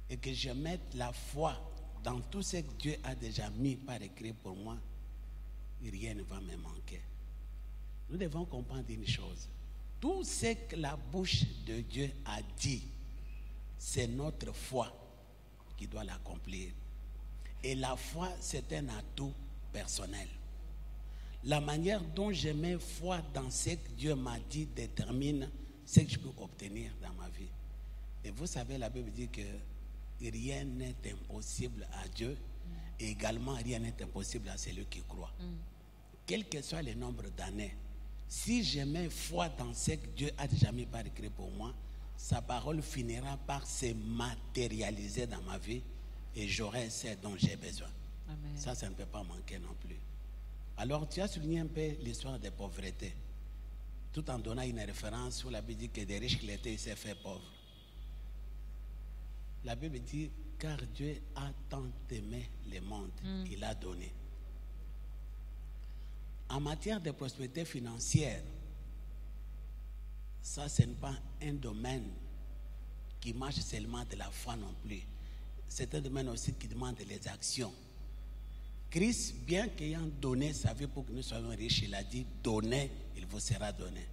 et que je mette la foi dans tout ce que Dieu a déjà mis par écrit pour moi, rien ne va me manquer. Nous devons comprendre une chose. Tout ce que la bouche de Dieu a dit, c'est notre foi qui doit l'accomplir. Et la foi, c'est un atout personnel. La manière dont je mets foi dans ce que Dieu m'a dit détermine ce que je peux obtenir dans ma vie. Et vous savez, la Bible dit que rien n'est impossible à Dieu et également rien n'est impossible à celui qui croit. Quel que soit le nombre d'années, si je mets foi dans ce que Dieu a déjà mis par écrit pour moi, sa parole finira par se matérialiser dans ma vie et j'aurai ce dont j'ai besoin. Amen. Ça ne peut pas manquer non plus. Alors, tu as souligné un peu l'histoire des pauvretés, tout en donnant une référence où la Bible dit que des riches qu'il était, il s'est fait pauvre. La Bible dit, car Dieu a tant aimé le monde, il a donné. En matière de prospérité financière, ça, ce n'est pas un domaine qui marche seulement de la foi non plus. C'est un domaine aussi qui demande les actions. Christ, bien qu'ayant donné sa vie pour que nous soyons riches, il a dit, donnez, il vous sera donné.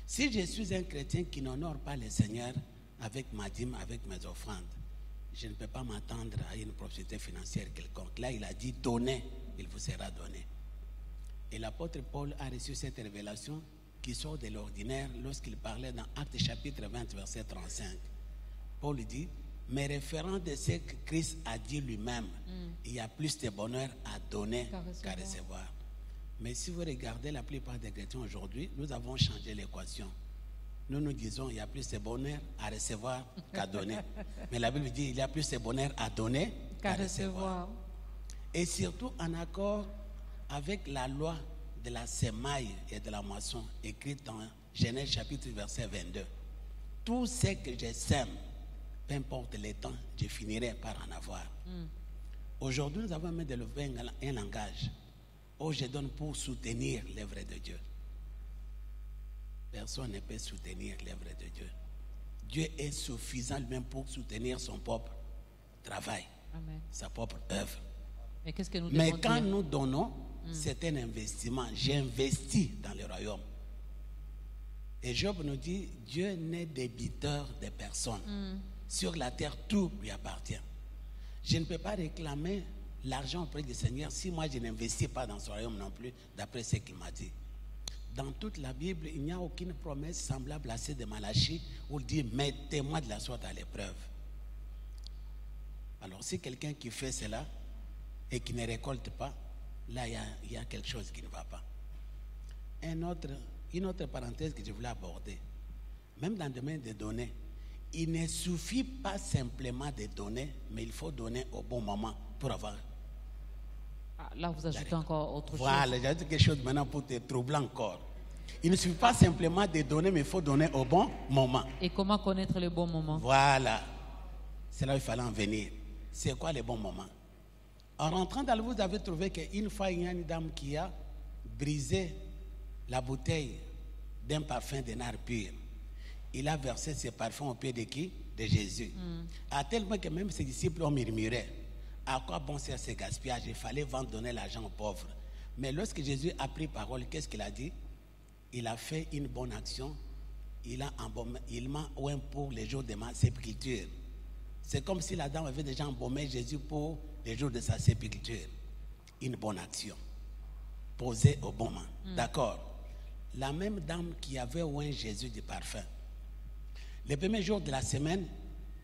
Si je suis un chrétien qui n'honore pas le Seigneur avec ma dîme, avec mes offrandes, je ne peux pas m'attendre à une prospérité financière quelconque. Là, il a dit, donnez, il vous sera donné. Et l'apôtre Paul a reçu cette révélation qui sort de l'ordinaire lorsqu'il parlait dans Actes chapitre 20, verset 35. Paul dit, mais référant de ce que Christ a dit lui-même, il y a plus de bonheur à donner qu'à recevoir. Mais si vous regardez la plupart des chrétiens aujourd'hui, nous avons changé l'équation. Nous disons il y a plus de bonheur à recevoir qu'à donner. Mais la Bible dit il y a plus de bonheur à donner qu'à recevoir. Et surtout en accord avec la loi de la semaille et de la moisson écrite dans Genèse chapitre verset 22. Tout ce que je sème, peu importe le temps, je finirai par en avoir. Aujourd'hui, nous avons même développé un langage où je donne pour soutenir l'œuvre de Dieu. Personne ne peut soutenir l'œuvre de Dieu. Dieu est suffisant lui-même pour soutenir son propre travail, sa propre œuvre. Mais quand nous donnons, c'est un investissement. J'investis dans le royaume. Et Job nous dit, Dieu n'est débiteur de personne. Sur la terre, tout lui appartient. Je ne peux pas réclamer l'argent auprès du Seigneur si moi je n'investis pas dans son royaume non plus, d'après ce qu'il m'a dit. Dans toute la Bible, il n'y a aucune promesse semblable à celle de Malachie où il dit, mettez-moi de la sorte à l'épreuve. Alors si quelqu'un qui fait cela et qui ne récolte pas, là, il y a quelque chose qui ne va pas. Une autre parenthèse que je voulais aborder. Même dans le domaine des données, il ne suffit pas simplement de donner, mais il faut donner au bon moment pour avoir. Là, vous ajoutez encore autre chose. Voilà, j'ajoute quelque chose maintenant pour te troubler encore. Il ne suffit pas simplement de donner, mais il faut donner au bon moment. Et comment connaître le bon moment? Voilà. C'est là où il fallait en venir. C'est quoi le bon moment? En rentrant dans le vous avez trouvé qu'une fois, il y a une dame qui a brisé la bouteille d'un parfum de nard pur. Il a versé ses parfums au pied de qui? De Jésus. À tel point que même ses disciples ont murmuré. À quoi bon sert ce gaspillage? Il fallait vendre, donner l'argent aux pauvres. Mais lorsque Jésus a pris parole, qu'est-ce qu'il a dit? Il a fait une bonne action. Il m'a oint pour les jours de ma sépulture. C'est comme si la dame avait déjà embaumé Jésus pour les jours de sa sépulture. Une bonne action. Posée au bon moment. D'accord. La même dame qui avait oint Jésus du parfum. Le premier jour de la semaine,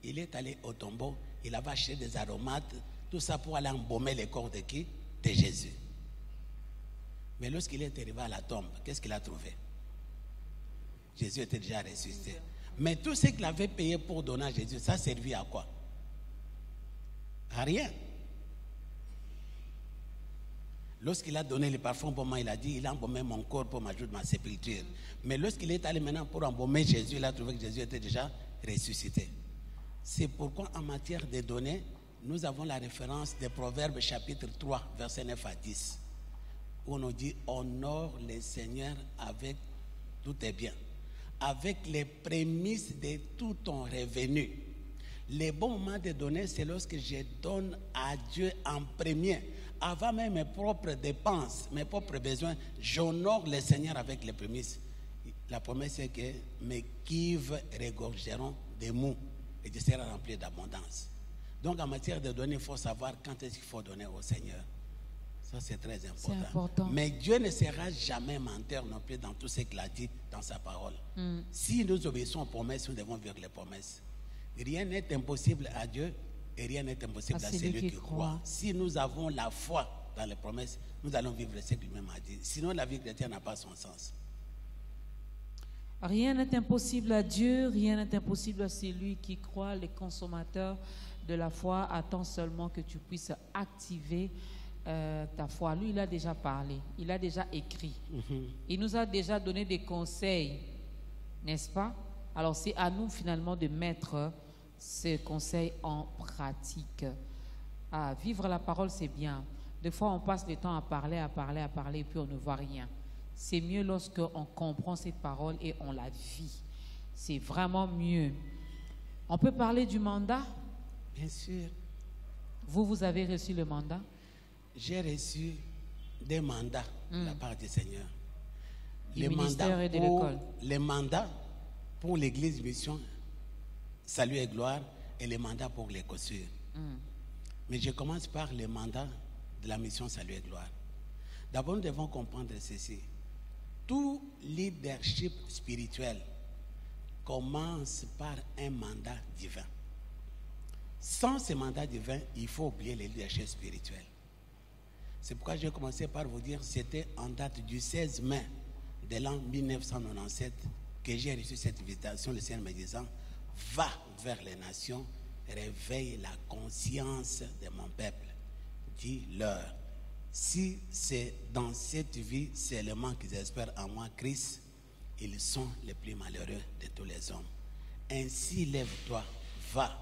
il est allé au tombeau. Il avait acheté des aromates. Tout ça pour aller embaumer le corps de qui? De Jésus. Mais lorsqu'il est arrivé à la tombe, qu'est-ce qu'il a trouvé? Jésus était déjà ressuscité. Mais tout ce qu'il avait payé pour donner à Jésus, ça servit à quoi? À rien. Lorsqu'il a donné le parfum pour moi, il a dit, il a embaumé mon corps pour m'ajouter ma sépulture. Mais lorsqu'il est allé maintenant pour embaumer Jésus, il a trouvé que Jésus était déjà ressuscité. C'est pourquoi en matière de données, nous avons la référence des Proverbes chapitre 3, versets 9 à 10. Où on nous dit, honore le Seigneur avec tout tes biens, avec les prémices de tout ton revenu. Le bon moment de donner, c'est lorsque je donne à Dieu en premier. Avant même mes propres dépenses, mes propres besoins, j'honore le Seigneur avec les prémices. La promesse c'est que mes cuves regorgeront de mou et je serai rempli d'abondance. Donc en matière de donner, il faut savoir quand est-ce qu'il faut donner au Seigneur. Ça c'est très important. C'est important. Mais Dieu ne sera jamais menteur non plus dans tout ce qu'il a dit dans sa parole. Si nous obéissons aux promesses, nous devons vivre les promesses. Rien n'est impossible à Dieu et rien n'est impossible à celui qui croit. Si nous avons la foi dans les promesses, nous allons vivre ce que lui-même a dit. Sinon, la vie chrétienne n'a pas son sens. Rien n'est impossible à Dieu, rien n'est impossible à celui qui croit. Les consommateurs de la foi attendent seulement que tu puisses activer ta foi. Lui, il a déjà parlé, il a déjà écrit. Il nous a déjà donné des conseils, n'est-ce pas? Alors, c'est à nous finalement de mettre ces conseils en pratique. Vivre la parole, c'est bien. Des fois, on passe le temps à parler, et puis on ne voit rien. C'est mieux lorsque on comprend cette parole et on la vit. C'est vraiment mieux. On peut parler du mandat? Bien sûr. Vous avez reçu le mandat? J'ai reçu des mandats de la part du Seigneur. Du ministère et de l'école. Les mandats pour l'église mission, salut et gloire, et les mandats pour les cossures. Mais je commence par les mandats de la mission salut et gloire. D'abord, nous devons comprendre ceci. Tout leadership spirituel commence par un mandat divin. Sans ce mandat divin, il faut oublier le leadership spirituel. C'est pourquoi j'ai commencé par vous dire, c'était en date du 16 mai de l'an 1997 que j'ai reçu cette invitation, le Seigneur me disant, va vers les nations, réveille la conscience de mon peuple. Dis-leur, si c'est dans cette vie seulement qu'ils espèrent en moi Christ, ils sont les plus malheureux de tous les hommes. Ainsi lève-toi, va,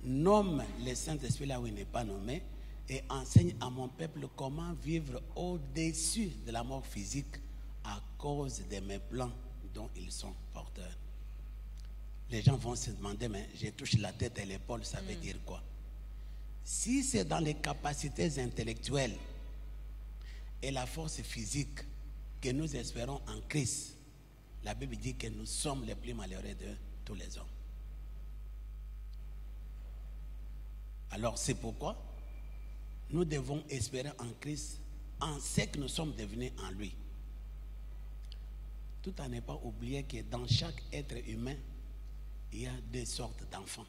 nomme le Saint-Esprit là où il n'est pas nommé et enseigne à mon peuple comment vivre au-dessus de la mort physique à cause de mes plans dont ils sont porteurs. Les gens vont se demander, mais je touche la tête et l'épaule, ça veut dire quoi? Si c'est dans les capacités intellectuelles et la force physique que nous espérons en Christ, la Bible dit que nous sommes les plus malheureux de tous les hommes. Alors c'est pourquoi nous devons espérer en Christ, en ce que nous sommes devenus en lui. Tout en ne pas oublier que dans chaque être humain, il y a deux sortes d'enfants.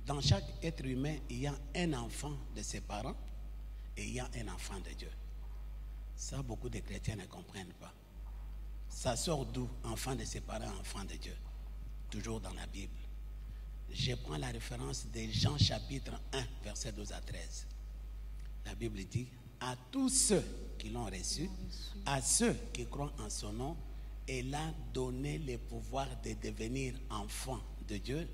Dans chaque être humain, il y a un enfant de ses parents ayant un enfant de Dieu. Ça, beaucoup de chrétiens ne comprennent pas. Ça sort d'où? Enfant de ses parents, enfant de Dieu. Toujours dans la Bible. Je prends la référence de Jean chapitre 1, versets 12 à 13. La Bible dit, à tous ceux qui l'ont reçu, à ceux qui croient en son nom, il a donné le pouvoir de devenir enfants de Dieu,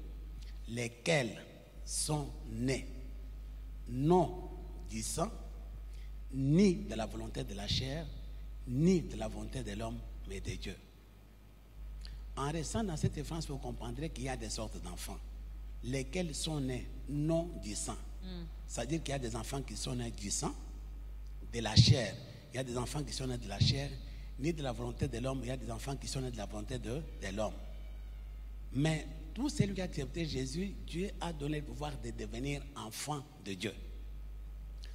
lesquels sont nés, non du sang, ni de la volonté de la chair, ni de la volonté de l'homme, mais de Dieu. En restant dans cette référence, vous comprendrez qu'il y a des sortes d'enfants, lesquels sont nés non du sang. C'est-à-dire qu'il y a des enfants qui sont nés du sang, de la chair. Il y a des enfants qui sont nés de la chair, ni de la volonté de l'homme. Il y a des enfants qui sont nés de la volonté de l'homme. Mais tout celui qui a accepté Jésus, Dieu a donné le pouvoir de devenir enfant de Dieu.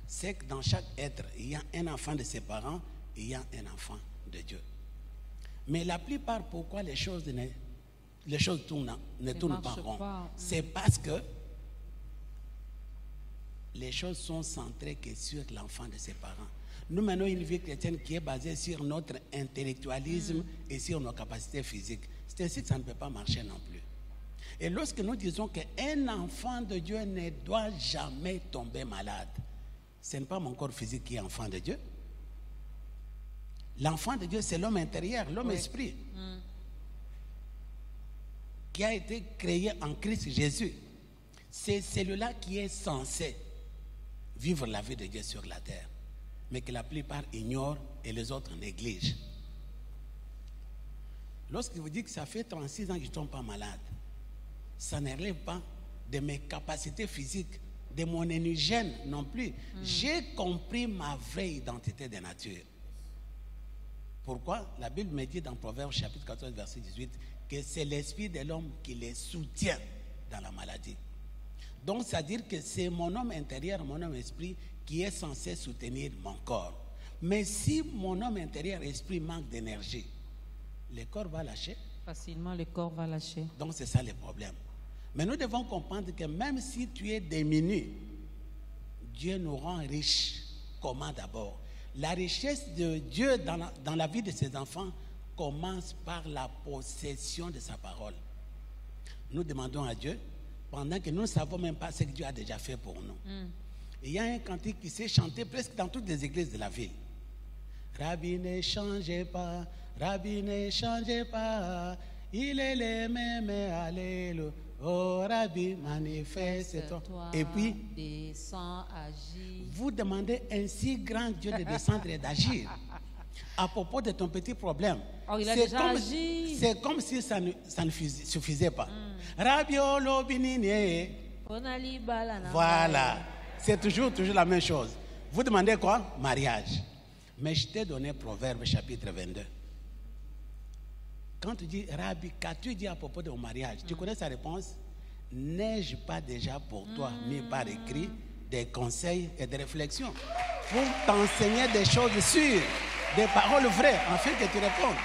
C'est que dans chaque être, il y a un enfant de ses parents et il y a un enfant de Dieu. Mais la plupart, pourquoi les choses ne tournent pas rond? C'est parce que les choses sont centrées que sur l'enfant de ses parents. Nous menons une vie chrétienne qui est basée sur notre intellectualisme et sur nos capacités physiques. C'est ainsi que ça ne peut pas marcher non plus. Et lorsque nous disons qu'un enfant de Dieu ne doit jamais tomber malade, ce n'est pas mon corps physique qui est enfant de Dieu. L'enfant de Dieu, c'est l'homme intérieur, l'homme esprit, qui a été créé en Christ Jésus. C'est celui-là qui est censé vivre la vie de Dieu sur la terre, mais que la plupart ignorent et les autres négligent. Lorsqu'il vous dit que ça fait 36 ans que je ne tombe pas malade, ça ne relève pas de mes capacités physiques, de mon énergène non plus. J'ai compris ma vraie identité de nature. Pourquoi? La Bible me dit dans Proverbes chapitre 14, verset 18, que c'est l'esprit de l'homme qui les soutient dans la maladie. Donc, c'est-à-dire que c'est mon homme intérieur, mon homme esprit, qui est censé soutenir mon corps. Mais si mon homme intérieur, esprit, manque d'énergie, le corps va lâcher. Facilement, le corps va lâcher. Donc, c'est ça le problème. Mais nous devons comprendre que même si tu es diminué, Dieu nous rend riches. Comment d'abord? La richesse de Dieu dans la vie de ses enfants commence par la possession de sa parole. Nous demandons à Dieu, pendant que nous ne savons même pas ce que Dieu a déjà fait pour nous. Il y a un cantique qui s'est chanté presque dans toutes les églises de la ville. Rabbi ne changez pas, Rabbi ne changez pas, il est le même, alléluia. Oh Rabbi, manifeste-toi. Et puis, descends, agis. Vous demandez un si grand Dieu de descendre et d'agir. À propos de ton petit problème, c'est comme si ça ne suffisait pas. Rabiolo binine. Voilà. C'est toujours la même chose. Vous demandez quoi? Mariage. Mais je t'ai donné Proverbe chapitre 22. Quand tu dis Rabbi, qu'as-tu dit à propos de mon mariage? Tu connais sa réponse? N'ai-je pas déjà pour toi mis par écrit des conseils et des réflexions pour t'enseigner des choses sûres, des paroles vraies, afin que tu répondes?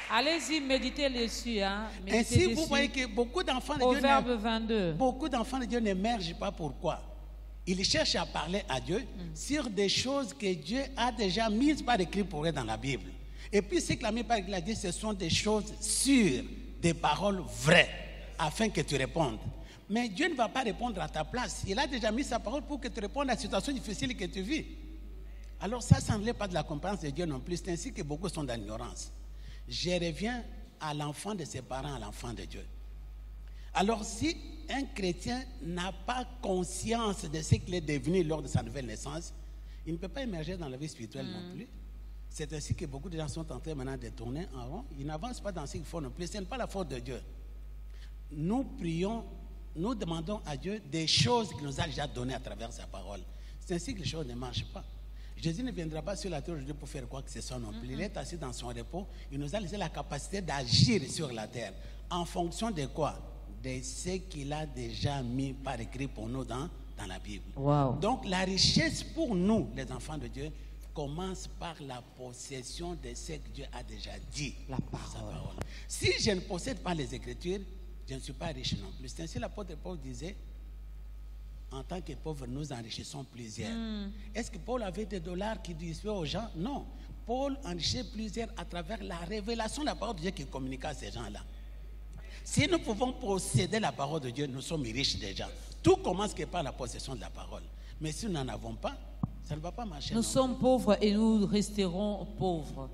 Allez-y, méditez dessus. Ainsi, vous voyez que beaucoup d'enfants de Dieu n'émergent pas. Pourquoi? Ils cherchent à parler à Dieu sur des choses que Dieu a déjà mises par écrit pour eux dans la Bible. Et puis, ce qu'il a mis par écrit, dit, ce sont des choses sûres, des paroles vraies, afin que tu répondes. Mais Dieu ne va pas répondre à ta place. Il a déjà mis sa parole pour que tu répondes à la situation difficile que tu vis. Alors ça ne relève pas de la compétence de Dieu non plus. C'est ainsi que beaucoup sont dans l'ignorance. Je reviens à l'enfant de ses parents, à l'enfant de Dieu. Alors si un chrétien n'a pas conscience de ce qu'il est devenu lors de sa nouvelle naissance, il ne peut pas émerger dans la vie spirituelle non plus. C'est ainsi que beaucoup de gens sont en train maintenant de tourner en rond. Ils n'avancent pas dans ce qu'il faut non plus. Ce n'est pas la faute de Dieu. Nous prions, nous demandons à Dieu des choses qu'il nous a déjà données à travers sa parole. C'est ainsi que les choses ne marchent pas. Jésus ne viendra pas sur la terre aujourd'hui pour faire quoi que ce soit non plus. Il est assis dans son repos. Il nous a laissé la capacité d'agir sur la terre. En fonction de quoi? De ce qu'il a déjà mis par écrit pour nous dans la Bible. Wow. Donc la richesse pour nous, les enfants de Dieu, commence par la possession de ce que Dieu a déjà dit. La parole. Si je ne possède pas les Écritures, je ne suis pas riche non plus. C'est ainsi l'apôtre Paul disait, en tant que pauvres, nous enrichissons plusieurs. Est-ce que Paul avait des dollars qu'il distribuait aux gens? Non. Paul enrichissait plusieurs à travers la révélation de la parole de Dieu qui communiquait à ces gens-là. Si nous pouvons posséder la parole de Dieu, nous sommes riches déjà. Tout commence par la possession de la parole. Mais si nous n'en avons pas, ça ne va pas marcher. Nous sommes pauvres et nous resterons pauvres.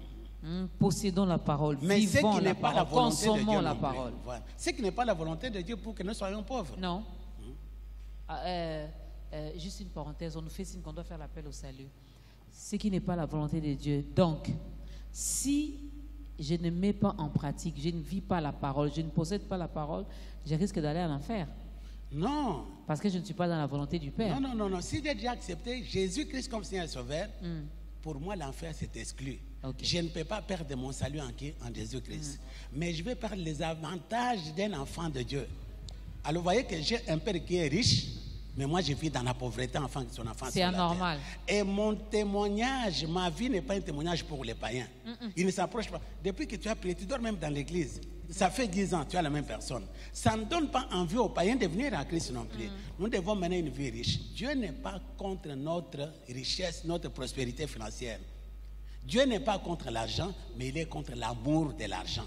Possédons la parole, mais vivons la parole, consommons la parole. Voilà. Ce qui n'est pas la volonté de Dieu pour que nous soyons pauvres. Non. Juste une parenthèse, on nous fait signe qu'on doit faire l'appel au salut. Ce qui n'est pas la volonté de Dieu. Donc, si je ne mets pas en pratique, je ne vis pas la parole, je ne possède pas la parole, je risque d'aller à l'enfer. Non. Parce que je ne suis pas dans la volonté du Père. Non. Si j'ai déjà accepté Jésus-Christ comme Seigneur et Sauveur, pour moi, l'enfer, c'est exclu. Okay. Je ne peux pas perdre mon salut en Jésus-Christ. Mais je vais perdre les avantages d'un enfant de Dieu. Alors, vous voyez que j'ai un père qui est riche, mais moi, je vis dans la pauvreté en tant que son enfant. C'est anormal. Et mon témoignage, ma vie n'est pas un témoignage pour les païens. Il ne s'approche pas. Depuis que tu as prié, tu dors même dans l'église. Ça fait 10 ans, tu as la même personne. Ça ne donne pas envie aux païens de venir à Christ non plus. Nous devons mener une vie riche. Dieu n'est pas contre notre richesse, notre prospérité financière. Dieu n'est pas contre l'argent, mais il est contre l'amour de l'argent.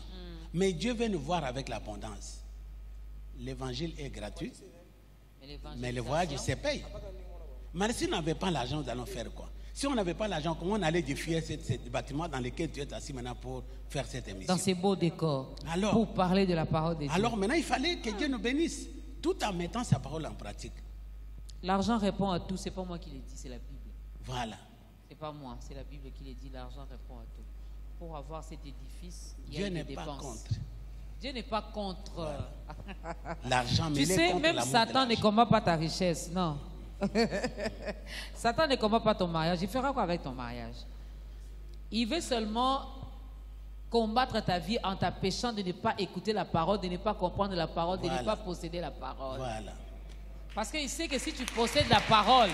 Mais Dieu veut nous voir avec l'abondance. L'évangile est gratuit, mais le voyage se paye. Mais si on n'avait pas l'argent, nous allons faire quoi? Si on n'avait pas l'argent, comment on allait édifier ce bâtiment dans lequel tu es assis maintenant pour faire cette émission? Dans ces beaux décors, alors, pour parler de la parole de Dieu. Alors maintenant, il fallait que Dieu nous bénisse, tout en mettant sa parole en pratique. L'argent répond à tout, c'est pas moi qui l'ai dit, c'est la Bible. Voilà. C'est pas moi, c'est la Bible qui l'a dit, l'argent répond à tout. Pour avoir cet édifice, il y Dieu a des n'est pas contre. Dieu n'est pas contre l'argent, mais tu sais, même Satan ne combat pas ta richesse, non. Satan ne combat pas ton mariage. Il fera quoi avec ton mariage? Il veut seulement combattre ta vie en t'empêchant de ne pas écouter la parole, de ne pas comprendre la parole, de ne pas posséder la parole. Voilà. Parce qu'il sait que si tu possèdes la parole,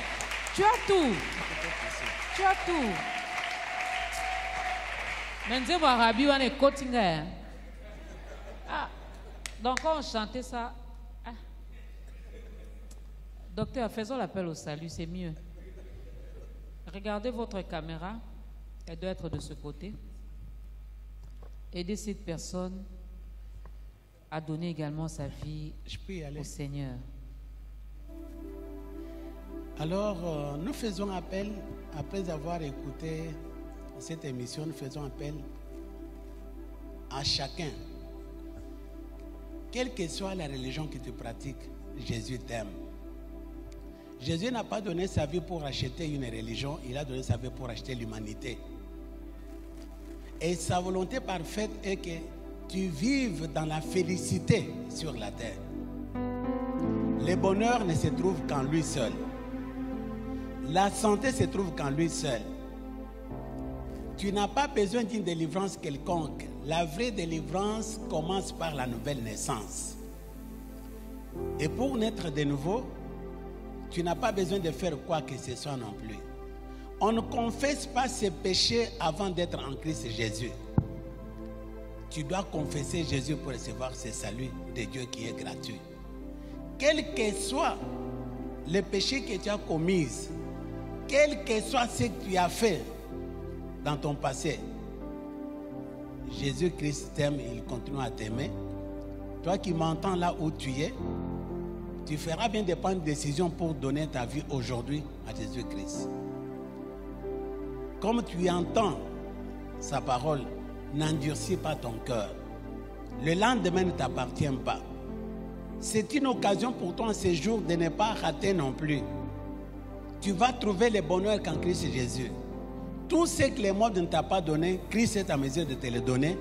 tu as tout. Tu as tout. Maintenant, Arabi, on est coaching. Ah, donc quand on chantait ça, docteur, faisons l'appel au salut, c'est mieux. Regardez votre caméra, elle doit être de ce côté. Aidez cette personne à donner également sa vie au Seigneur. Alors, nous faisons appel, après avoir écouté cette émission, nous faisons appel à chacun. Quelle que soit la religion que tu pratiques, Jésus t'aime. Jésus n'a pas donné sa vie pour acheter une religion, il a donné sa vie pour acheter l'humanité. Et sa volonté parfaite est que tu vives dans la félicité sur la terre. Le bonheur ne se trouve qu'en lui seul. La santé se trouve qu'en lui seul. Tu n'as pas besoin d'une délivrance quelconque. La vraie délivrance commence par la nouvelle naissance. Et pour naître de nouveau, tu n'as pas besoin de faire quoi que ce soit non plus. On ne confesse pas ses péchés avant d'être en Christ Jésus. Tu dois confesser Jésus pour recevoir ce salut de Dieu qui est gratuit. Quel que soit le péché que tu as commis, quel que soit ce que tu as fait dans ton passé, Jésus-Christ t'aime et il continue à t'aimer. Toi qui m'entends là où tu es, tu feras bien de prendre une décision pour donner ta vie aujourd'hui à Jésus-Christ. Comme tu entends sa parole, n'endurcis pas ton cœur. Le lendemain ne t'appartient pas. C'est une occasion pour toi en ce jour de ne pas rater non plus. Tu vas trouver le bonheur qu'en Christ Jésus. Tout ce que le monde ne t'a pas donné, Christ est à mesure de te le donner,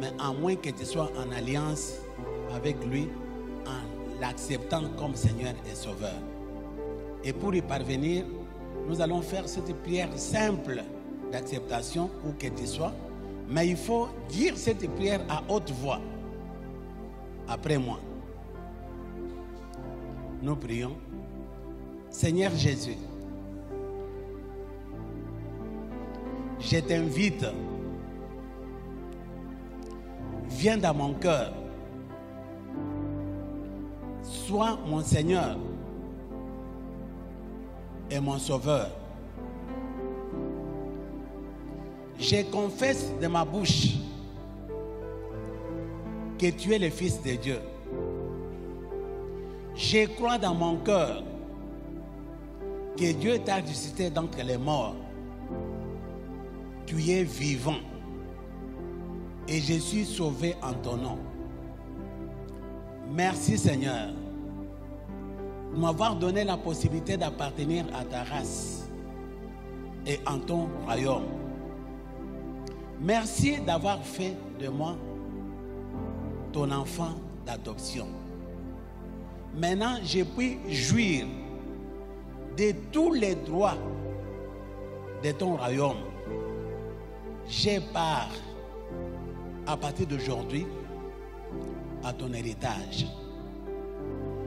mais à moins que tu sois en alliance avec lui, en l'acceptant comme Seigneur et Sauveur. Et pour y parvenir, nous allons faire cette prière simple d'acceptation où que tu sois, mais il faut dire cette prière à haute voix. Après moi, nous prions. Seigneur Jésus, je t'invite, viens dans mon cœur, sois mon Seigneur, et mon Sauveur. Je confesse de ma bouche que tu es le Fils de Dieu. Je crois dans mon cœur que Dieu t'a ressuscité d'entre les morts. Tu es vivant et je suis sauvé en ton nom. Merci Seigneur de m'avoir donné la possibilité d'appartenir à ta race et en ton royaume. Merci d'avoir fait de moi ton enfant d'adoption. Maintenant, je puis jouir de tous les droits de ton royaume. J'ai part à partir d'aujourd'hui à ton héritage.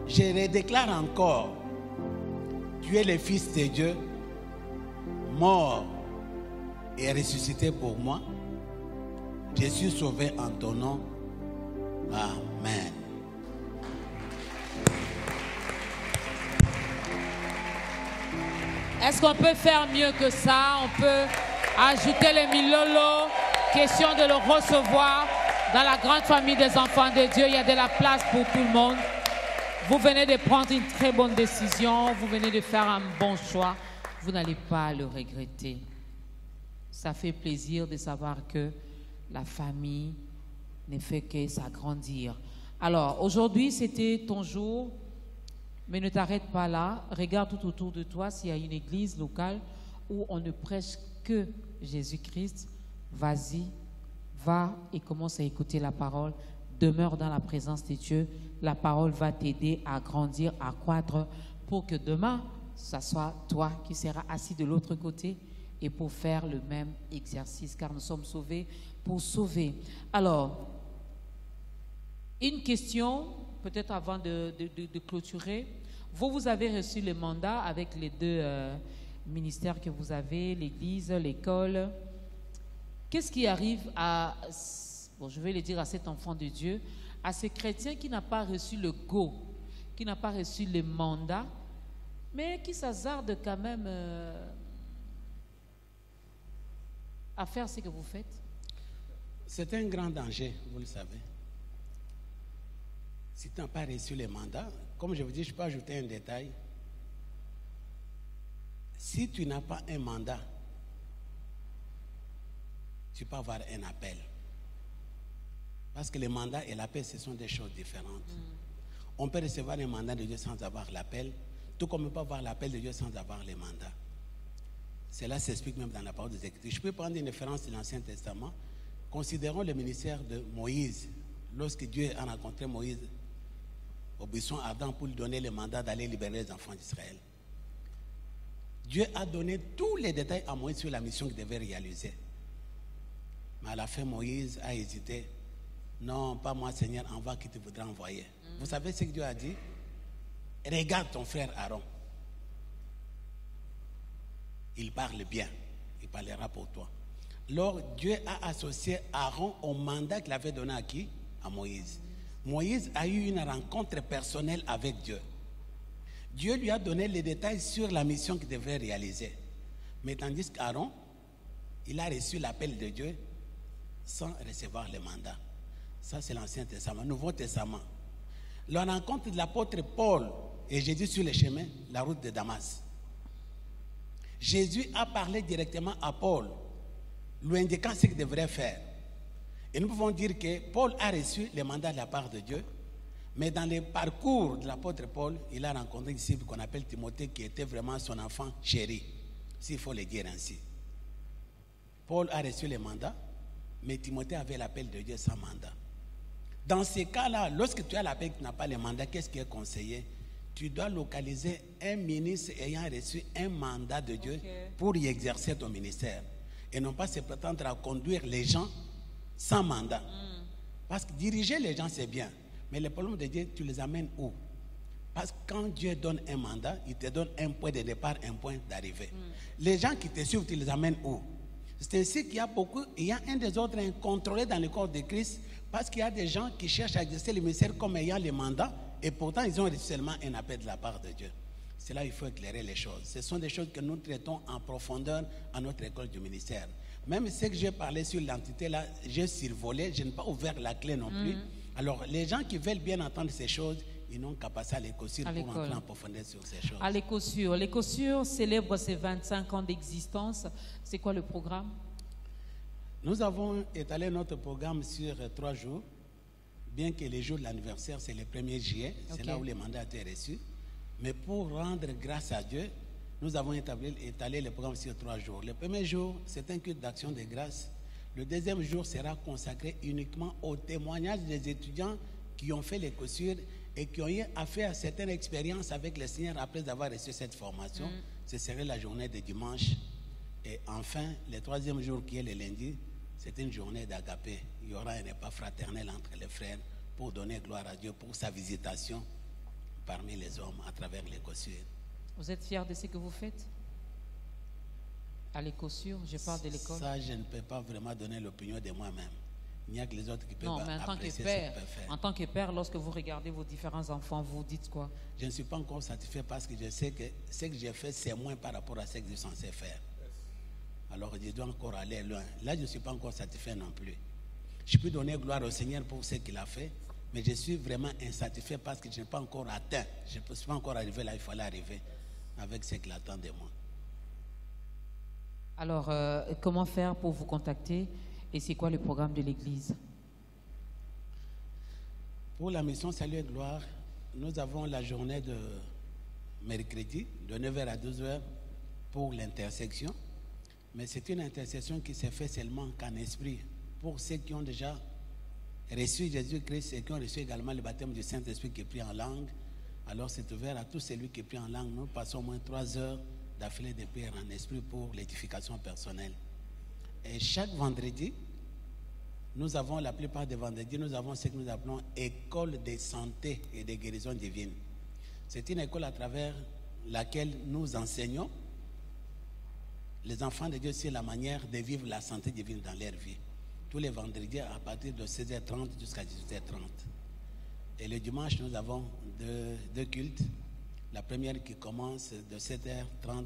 Je redéclare encore, tu es le Fils de Dieu, mort et ressuscité pour moi. Je suis sauvé en ton nom. Amen. Est-ce qu'on peut faire mieux que ça? On peut ajouter les milolo. Question de le recevoir dans la grande famille des enfants de Dieu. Il y a de la place pour tout le monde. Vous venez de prendre une très bonne décision. Vous venez de faire un bon choix. Vous n'allez pas le regretter. Ça fait plaisir de savoir que la famille ne fait que s'agrandir. Alors, aujourd'hui, c'était ton jour. Mais ne t'arrête pas là. Regarde tout autour de toi s'il y a une église locale où on ne prêche que Jésus-Christ. Vas-y, va et commence à écouter la parole. Demeure dans la présence de Dieu. La parole va t'aider à grandir, à croître pour que demain, ce soit toi qui seras assis de l'autre côté et pour faire le même exercice, car nous sommes sauvés pour sauver. Alors, une question, peut-être avant de clôturer. Vous avez reçu le mandat avec les deux ministères que vous avez, l'église, l'école. Qu'est-ce qui arrive à, bon, je vais le dire à cet enfant de Dieu, à ce chrétien qui n'a pas reçu le go, qui n'a pas reçu le mandat, mais qui s'hasarde quand même à faire ce que vous faites? C'est un grand danger, vous le savez. Si tu n'as pas reçu le mandat, comme je vous dis, je peux ajouter un détail. Si tu n'as pas un mandat, tu peux avoir un appel. Parce que le mandat et l'appel, ce sont des choses différentes. On peut recevoir un mandat de Dieu sans avoir l'appel, tout comme on peut avoir l'appel de Dieu sans avoir le mandat. Cela s'explique même dans la parole des Écritures. Je peux prendre une référence de l'Ancien Testament. Considérons le ministère de Moïse. Lorsque Dieu a rencontré Moïse au buisson ardent pour lui donner le mandat d'aller libérer les enfants d'Israël. Dieu a donné tous les détails à Moïse sur la mission qu'il devait réaliser. Mais à la fin, Moïse a hésité. Non, pas moi, Seigneur, envoie qui te voudra envoyer. Vous savez ce que Dieu a dit? Regarde ton frère Aaron. Il parle bien. Il parlera pour toi. Alors, Dieu a associé Aaron au mandat qu'il avait donné à qui? À Moïse. Moïse a eu une rencontre personnelle avec Dieu. Dieu lui a donné les détails sur la mission qu'il devait réaliser. Mais tandis qu'Aaron, il a reçu l'appel de Dieu sans recevoir le mandat. Ça, c'est l'Ancien Testament. Nouveau Testament. La rencontre de l'apôtre Paul et Jésus sur le chemin, la route de Damas. Jésus a parlé directement à Paul, lui indiquant ce qu'il devrait faire. Et nous pouvons dire que Paul a reçu le mandat de la part de Dieu, mais dans le parcours de l'apôtre Paul, il a rencontré un disciple qu'on appelle Timothée, qui était vraiment son enfant chéri, s'il faut le dire ainsi. Paul a reçu le mandat, mais Timothée avait l'appel de Dieu sans mandat. Dans ces cas-là, lorsque tu as l'appel et que tu n'as pas le mandat, qu'est-ce qui est conseillé? Tu dois localiser un ministre ayant reçu un mandat de Dieu pour y exercer ton ministère. Et non pas se prétendre à conduire les gens sans mandat. Parce que diriger les gens, c'est bien. Mais le problème de Dieu, tu les amènes où? Parce que quand Dieu donne un mandat, il te donne un point de départ, un point d'arrivée. Les gens qui te suivent, tu les amènes où? C'est ainsi qu'il y a beaucoup, il y a un désordre incontrôlé dans le corps de Christ, parce qu'il y a des gens qui cherchent à exercer le ministère comme ayant le mandat, et pourtant ils ont reçu seulement un appel de la part de Dieu. c'est là où il faut éclairer les choses. Ce sont des choses que nous traitons en profondeur à notre école du ministère. Même ce que j'ai parlé sur l'entité là, j'ai survolé, je n'ai pas ouvert la clé non plus. Alors, les gens qui veulent bien entendre ces choses, ils n'ont qu'à passer à l'Écosur pour entrer en profondeur sur ces choses. À l'Écosur. L'Écosur célèbre ses 25 ans d'existence. C'est quoi le programme? Nous avons étalé notre programme sur 3 jours, bien que les jours de l'anniversaire, c'est le 1er juillet, c'est là où les mandats étaient reçus. Mais pour rendre grâce à Dieu, nous avons étalé le programme sur 3 jours. Le premier jour, c'est un culte d'action de grâce. Le deuxième jour sera consacré uniquement au témoignage des étudiants qui ont fait l'Écosur et qui ont eu affaire à certaines expériences avec le Seigneur après avoir reçu cette formation. Ce serait la journée de dimanche. Et enfin, le troisième jour qui est le lundi, c'est une journée d'agapé. Il y aura un repas fraternel entre les frères pour donner gloire à Dieu pour sa visitation parmi les hommes à travers l'Écosur. Vous êtes fiers de ce que vous faites? À l'Écosur, je parle de l'école. Ça, je ne peux pas vraiment donner l'opinion de moi-même. Il n'y a que les autres qui peuvent non, mais en tant que père, faire. En tant que père, lorsque vous regardez vos différents enfants, vous dites quoi? Je ne suis pas encore satisfait parce que je sais que ce que j'ai fait, c'est moins par rapport à ce que je suis censé faire. Alors, je dois encore aller loin. Là, je ne suis pas encore satisfait non plus. Je peux donner gloire au Seigneur pour ce qu'il a fait, mais je suis vraiment insatisfait parce que je n'ai pas encore atteint. Je ne suis pas encore arrivé là, il fallait arriver avec ce qu'il attend de moi. Alors, comment faire pour vous contacter et c'est quoi le programme de l'Église? Pour la mission Salut et Gloire, nous avons la journée de mercredi, de 9h à 12h pour l'intersection. Mais c'est une intercession qui se fait seulement qu'en esprit. Pour ceux qui ont déjà reçu Jésus-Christ et qui ont reçu également le baptême du Saint-Esprit qui est pris en langue, alors c'est ouvert à tout celui qui est pris en langue. Nous passons au moins 3 heures d'affilée de prière en esprit pour l'édification personnelle. Et chaque vendredi, nous avons, la plupart des vendredis, nous avons ce que nous appelons école de santé et de guérison divine. C'est une école à travers laquelle nous enseignons les enfants de Dieu sur la manière de vivre la santé divine dans leur vie. Tous les vendredis à partir de 16h30 jusqu'à 18h30. Et le dimanche, nous avons deux cultes. La première qui commence de 7h30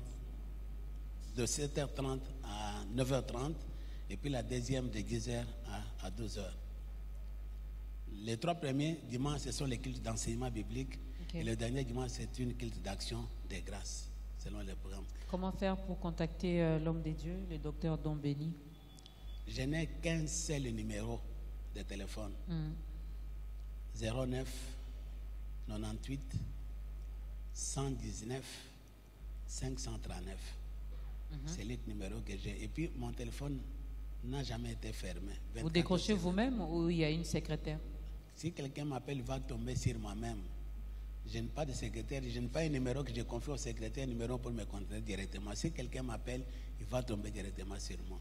à 9h30 et puis la deuxième de 10h à 12h. Les 3 premiers dimanches, ce sont les cultes d'enseignement biblique. Okay. Et le dernier dimanche, c'est une culte d'action de grâce, selon le programme. Comment faire pour contacter l'homme de Dieu, le docteur Don Béni? Je n'ai qu'un seul numéro de téléphone. 09 98 119 539. C'est le numéro que j'ai. Et puis, mon téléphone n'a jamais été fermé. Vous décrochez vous-même ou il y a une secrétaire? Si quelqu'un m'appelle, il va tomber sur moi-même. Je n'ai pas de secrétaire, je n'ai pas un numéro que je confie au secrétaire, un numéro pour me contacter directement. Si quelqu'un m'appelle, il va tomber directement sur moi.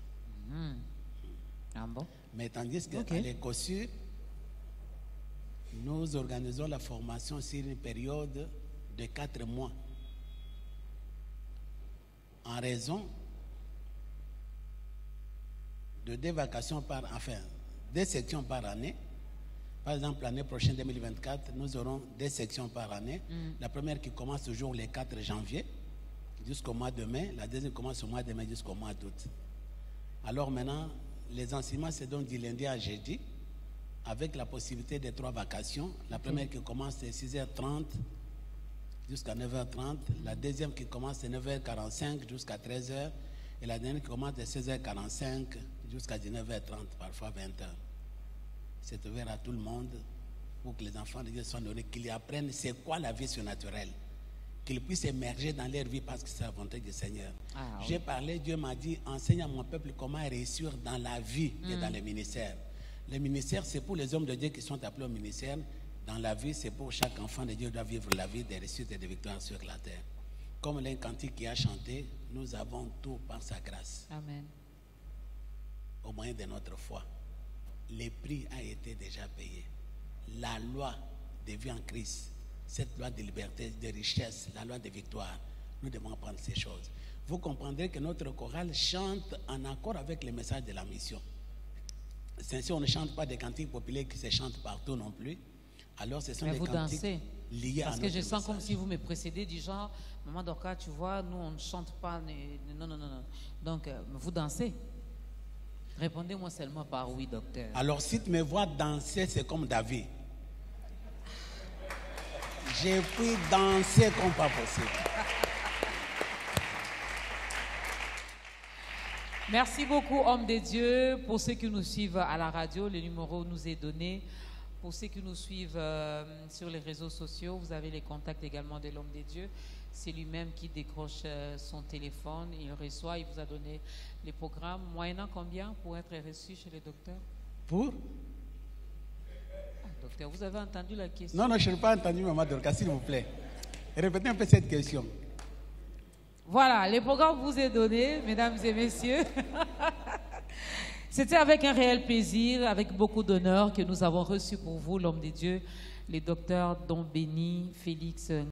Ah bon? Mais tandis qu'à l'Écosur, nous organisons la formation sur une période de 4 mois. En raison de 2 vacations enfin, 2 sections par année. Par exemple, l'année prochaine, 2024, nous aurons 2 sections par année. La première qui commence toujours le 4 janvier jusqu'au mois de mai. La deuxième commence au mois de mai jusqu'au mois d'août. Alors maintenant, les enseignements se donnent du lundi à jeudi avec la possibilité de 3 vacations. La première qui commence de 6h30 jusqu'à 9h30. La deuxième qui commence de 9h45 jusqu'à 13h. Et la dernière qui commence de 16h45 jusqu'à 19h30, parfois 20h. C'est ouvert à tout le monde pour que les enfants de Dieu soient donnés, qu'ils apprennent c'est quoi la vie surnaturelle, qu'ils puissent émerger dans leur vie parce que c'est la volonté du Seigneur. J'ai parlé, Dieu m'a dit, enseigne à mon peuple comment réussir dans la vie et dans le ministère. Le ministère, c'est pour les hommes de Dieu qui sont appelés au ministère. Dans la vie, c'est pour chaque enfant de Dieu qui doit vivre la vie des réussites et des victoires sur la terre. Comme l'un cantique qui a chanté, nous avons tout par sa grâce. Amen. Au moyen de notre foi. Le prix a été déjà payé. La loi de vie en Christ, cette loi de liberté, de richesse, la loi de victoire, nous devons prendre ces choses. Vous comprendrez que notre chorale chante en accord avec le message de la mission. C'est ainsi, on ne chante pas des cantiques populaires qui se chantent partout non plus. Alors ce sont des cantiques. Dansez. liées à Parce notre que je sens comme message. si vous me précédez du genre, Maman Dorcas, tu vois, nous on ne chante pas. Non, non, non, non. Donc, vous dansez. Répondez-moi seulement par oui, docteur. Alors, si tu me vois danser, c'est comme David. J'ai pu danser comme pas possible. Merci beaucoup, homme de Dieu. Pour ceux qui nous suivent à la radio, le numéro nous est donné. Pour ceux qui nous suivent sur les réseaux sociaux, vous avez les contacts également de l'homme de Dieu. C'est lui-même qui décroche son téléphone, il reçoit, il vous a donné les programmes. Moyennant combien pour être reçu chez le docteur? Pour? Docteur, vous avez entendu la question? Non, non, je n'ai pas entendu, Maman Dorcas, s'il vous plaît. Répétez un peu cette question. Voilà, le programme vous est donné, mesdames et messieurs. C'était avec un réel plaisir, avec beaucoup d'honneur que nous avons reçu pour vous, l'homme de Dieu, le docteur Don Béni Félix